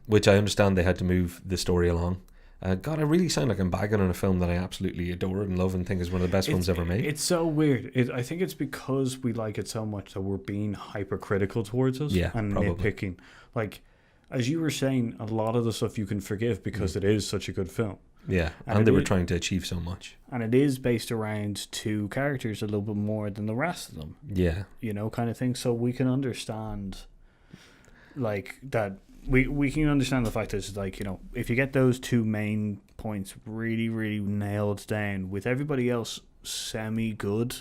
Which I understand they had to move the story along. God, I really sound like I'm bagging on a film that I absolutely adore and love and think is one of the best films ever made. It's so weird. I think it's because we like it so much that we're being hypercritical towards us and probably. nitpicking. Like, as you were saying, a lot of the stuff you can forgive because it is such a good film. Yeah, And and they it were is- trying to achieve so much. And it is based around two characters a little bit more than the rest of them, Yeah, kind of thing. So we can understand, like, that. We can understand the fact that it's like, if you get those two main points really, really nailed down with everybody else semi-good,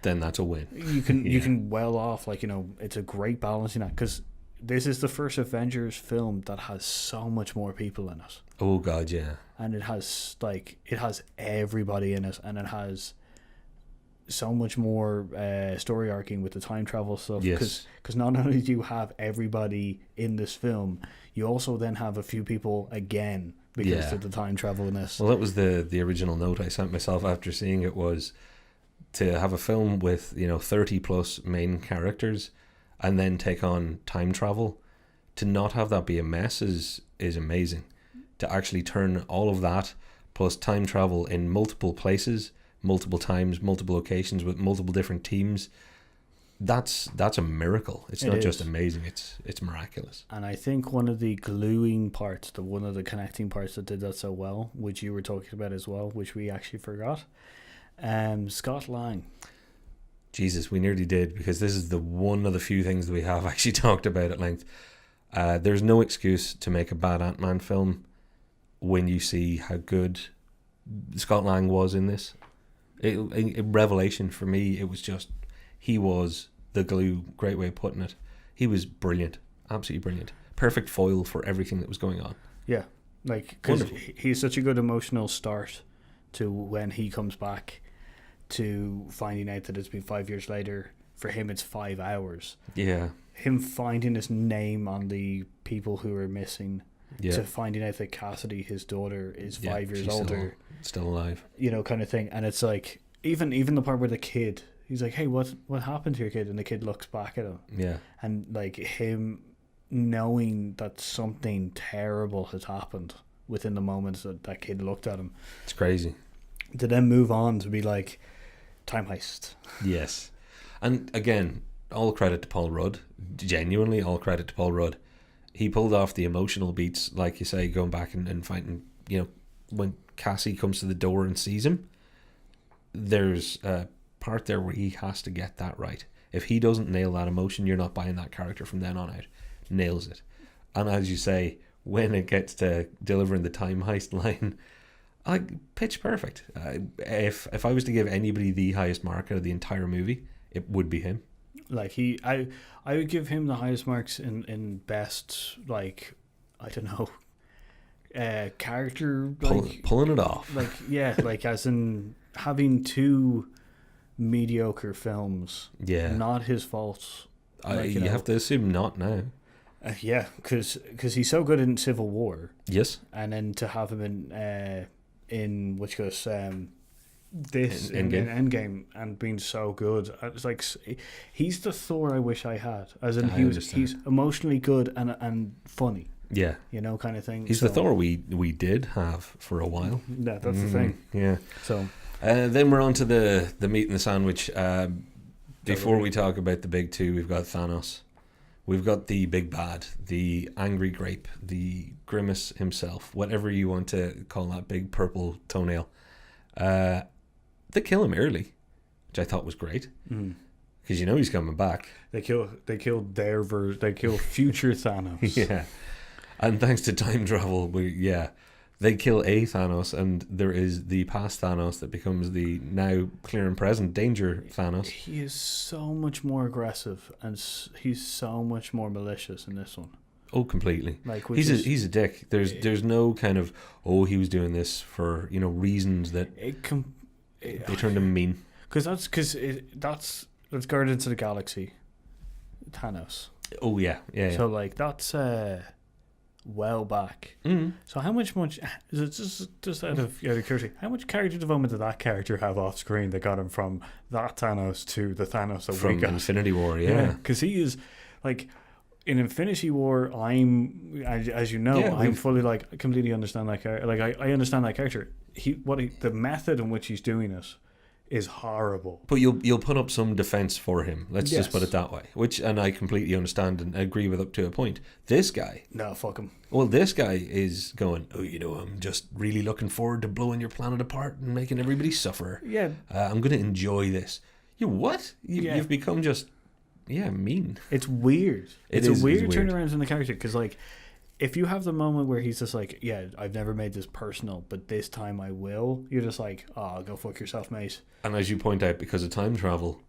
then that's a win. you can Yeah. well off, like, it's a great balancing act, because this is the first Avengers film that has so much more people in it, Oh God, yeah. and it has everybody in it, and it has so much more story arcing with the time travel stuff. Yes. Because not only do you have everybody in this film, you also then have a few people again because Yeah. of the time travel in this. Well, that was the original note I sent myself after seeing it, was to have a film with 30 plus main characters and then take on time travel. To not have that be a mess is amazing. To actually turn all of that plus time travel in multiple places, multiple times, multiple locations with multiple different teams, that's a miracle. It's It not is. just amazing, it's miraculous. And I think one of the gluing parts, one of the connecting parts that did that so well, which you were talking about as well, which we actually forgot, Scott Lang. Jesus, we nearly did, because this is the one of the few things that we have actually talked about at length. There's no excuse to make a bad Ant-Man film when you see how good Scott Lang was in this. A revelation for me. It was just, he was the glue. Great way of putting it. He was brilliant, absolutely brilliant. Perfect foil for everything that was going on. Yeah, like, because Wonderful. he's such a good emotional start to when he comes back to finding out that it's been 5 years later. For him, it's 5 hours. Yeah, Him finding his name on the people who are missing, yeah. to finding out that Cassidy, his daughter, is Yeah, 5 years she's older. still alive. Kind of thing. And it's like, even the part where the kid, he's like, hey, what happened to your kid? And the kid looks back at him, Yeah, and like him knowing that something terrible has happened within the moments that kid looked at him, it's crazy. to then move on to be like, time heist. Yes, and again, all credit to Paul Rudd. Genuinely, all credit to Paul Rudd. He pulled off the emotional beats, like you say, going back and finding, when Cassie comes to the door and sees him, there's a part there where he has to get that right. If he doesn't nail that emotion, you're not buying that character from then on out. Nails it. And as you say, when it gets to delivering the time heist line, pitch perfect. If I was to give anybody the highest mark out of the entire movie, it would be him. Like, I would give him the highest marks in best, like, I don't know, character, like, Pulling it off. like, yeah, like, as in having two mediocre films. Yeah. Not his fault. You have to assume not now. Yeah, because he's so good in Civil War, Yes. and then to have him in which goes this in Endgame, and being so good, it's like he's the Thor I wish I had. As in, I he's understand. emotionally good and funny, Yeah. kind of thing. He's the Thor we did have for a while. Yeah, that's the thing. Yeah. So Then we're on to the meat and the sandwich. Before Totally. we talk about the big two, we've got Thanos. We've got the big bad, the angry grape, the grimace himself, whatever you want to call that big purple toenail. They kill him early, which I thought was great, because he's coming back. they kill their version. They kill future Thanos. Yeah, and thanks to time travel, they kill a Thanos, and there is the past Thanos that becomes the now clear and present danger Thanos. He is so much more aggressive, and he's so much more malicious in this one. Oh, completely. Like, He's a dick. There's no kind of he was doing this for reasons that they turned him mean. Because that's Guardians of the Galaxy, Thanos. Oh yeah. So like that's well back. Mm. So how much just out of curiosity, how much character development did that character have off screen that got him from that Thanos to the Thanos that we From got? Infinity War, yeah. Because he is like in Infinity War. I'm as you know, I'm fully like I completely understand that character. Like I understand that character. The method in which he's doing it is horrible. But you'll put up some defense for him. Let's Yes. just put it that way. And I completely understand and agree with up to a point. This guy, No, fuck him. well, this guy is going, oh, I'm just really looking forward to blowing your planet apart and making everybody suffer. Yeah, I'm going to enjoy this. You what? Yeah. You've become just, mean. it's weird. It's a weird weird. turnaround in the character because like. If you have the moment where he's just like, yeah, I've never made this personal, but this time I will, you're just like, oh, go fuck yourself, mate. And as you point out, because of time travel,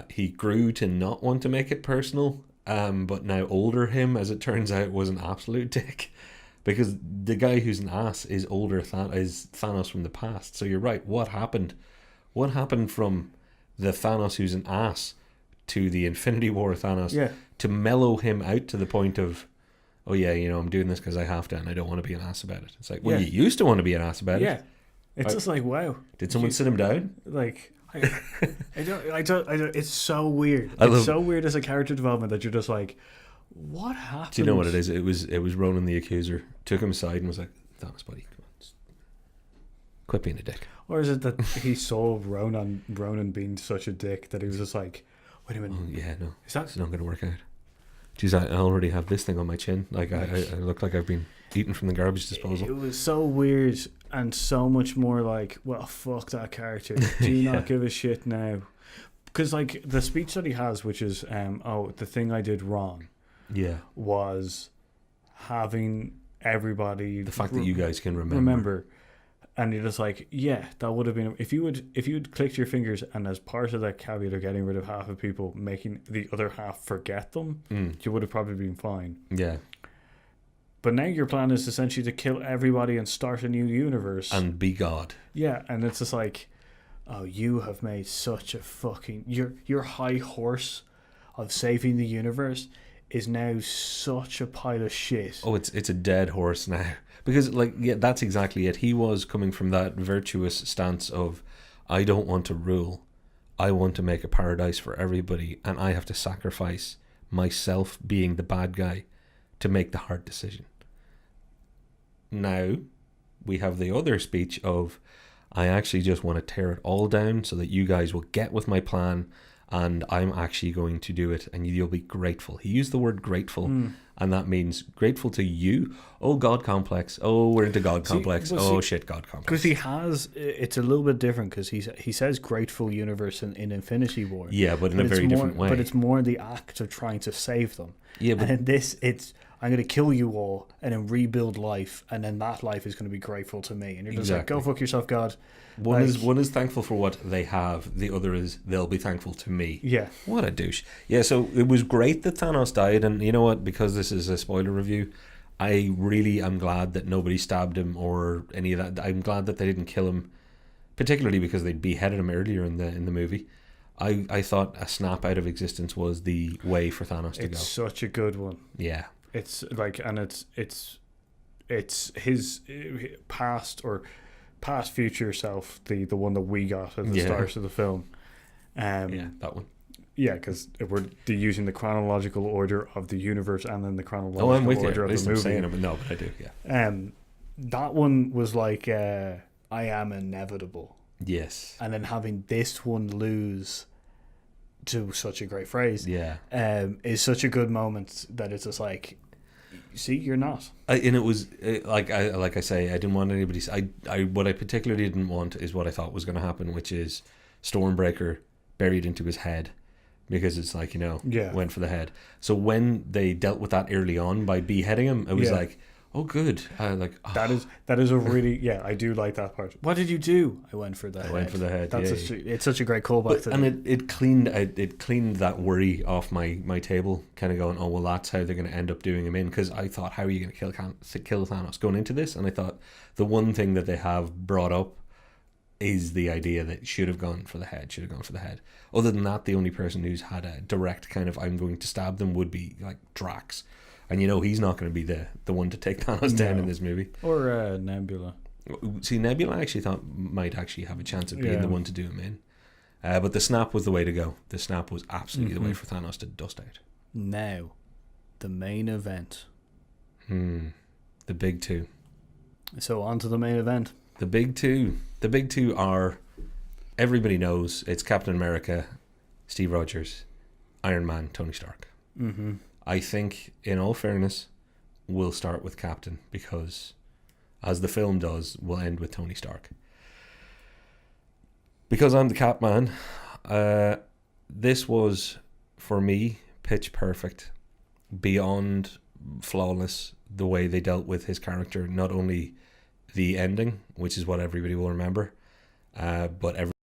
he grew to not want to make it personal, but now older him, as it turns out, was an absolute dick. Because the guy who's an ass is older is Thanos from the past. So you're right, what happened? What happened from the Thanos who's an ass to the Infinity War Thanos to mellow him out to the point of, oh yeah, I'm doing this because I have to and I don't want to be an ass about it. It's like, well, you used to want to be an ass about it. Yeah. It's just like, wow. Did someone sit him down? Like, I don't, it's so weird. It's so weird as a character development that you're just like, what happened? Do you know what it is? It was Ronan the Accuser. Took him aside and was like, Thanos, buddy, come on. Quit being a dick. Or is it that he saw Ronan being such a dick that he was just like, wait a minute. Oh, yeah, no. Is that... It's not going to work out. Jeez, I already have this thing on my chin. Like, I look like I've been eaten from the garbage disposal. It was so weird and so much more like, well, fuck that character. Do you not give a shit now? Because, like, the speech that he has, which is, the thing I did wrong, was having everybody... The fact that you guys can remember. And you're just like, yeah, that would have been if you had clicked your fingers and as part of that caveat of getting rid of half of people, making the other half forget them, you would have probably been fine. Yeah. But now your plan is essentially to kill everybody and start a new universe. And be God. Yeah, and it's just like, oh, you have made such a fucking your high horse of saving the universe is now such a pile of shit. Oh, it's a dead horse now. Because, like, yeah, that's exactly it. He was coming from that virtuous stance of, I don't want to rule. I want to make a paradise for everybody, and I have to sacrifice myself being the bad guy to make the hard decision. Now, we have the other speech of, I actually just want to tear it all down so that you guys will get with my plan, and I'm actually going to do it, and you'll be grateful. He used the word grateful, and that means grateful to you. Oh, God complex. Oh, we're into God complex. Shit, God complex. Because he has, it's a little bit different because he says grateful universe in Infinity War. Yeah, but in a very different way. But it's more the act of trying to save them. Yeah, but and in this, it's, I'm going to kill you all and then rebuild life, and then that life is going to be grateful to me. And you're just like, go fuck yourself, God. One is thankful for what they have. The other is they'll be thankful to me. Yeah. What a douche. Yeah, so it was great that Thanos died, and you know what? Because this is a spoiler review, I really am glad that nobody stabbed him or any of that. I'm glad that they didn't kill him, particularly because they beheaded him earlier in the movie. I thought a snap out of existence was the way for Thanos to go. It's such a good one. Yeah. It's like, and it's his past future self, the one that we got at the start of the film. Yeah, that one. Yeah, because we're using the chronological order of the universe and then the chronological order of the movie. Saying it, but no, but I do. Yeah. That one was like, I am inevitable. Yes. And then having this one lose to such a great phrase, is such a good moment that it's just like, see, you're not. And it was like I say, I didn't want anybody. What I particularly didn't want is what I thought was going to happen, which is Stormbreaker buried into his head, because it's like, went for the head. So when they dealt with that early on by beheading him, it was like, oh, good. That is a really I do like that part. What did you do? I went for the head. Went for the head. It's such a great callback. And it cleaned that worry off my table, kind of going, oh well, that's how they're going to end up doing him in. Because I thought, how are you going to kill Thanos going into this? And I thought the one thing that they have brought up is the idea that should have gone for the head. Other than that, the only person who's had a direct kind of I'm going to stab them would be like Drax. And you know he's not going to be the one to take Thanos down No. in this movie. Or Nebula. See, Nebula I actually thought might actually have a chance of being Yeah. the one to do him in. But the snap was the way to go. The snap was absolutely the way for Thanos to dust out. Now, the main event. The big two. So on to the main event. The big two. The big two are, everybody knows, it's Captain America, Steve Rogers, Iron Man, Tony Stark. Mm-hmm. I think, in all fairness, we'll start with Captain because, as the film does, we'll end with Tony Stark. Because I'm the Cap Man, this was, for me, pitch perfect, beyond flawless, the way they dealt with his character, not only the ending, which is what everybody will remember, but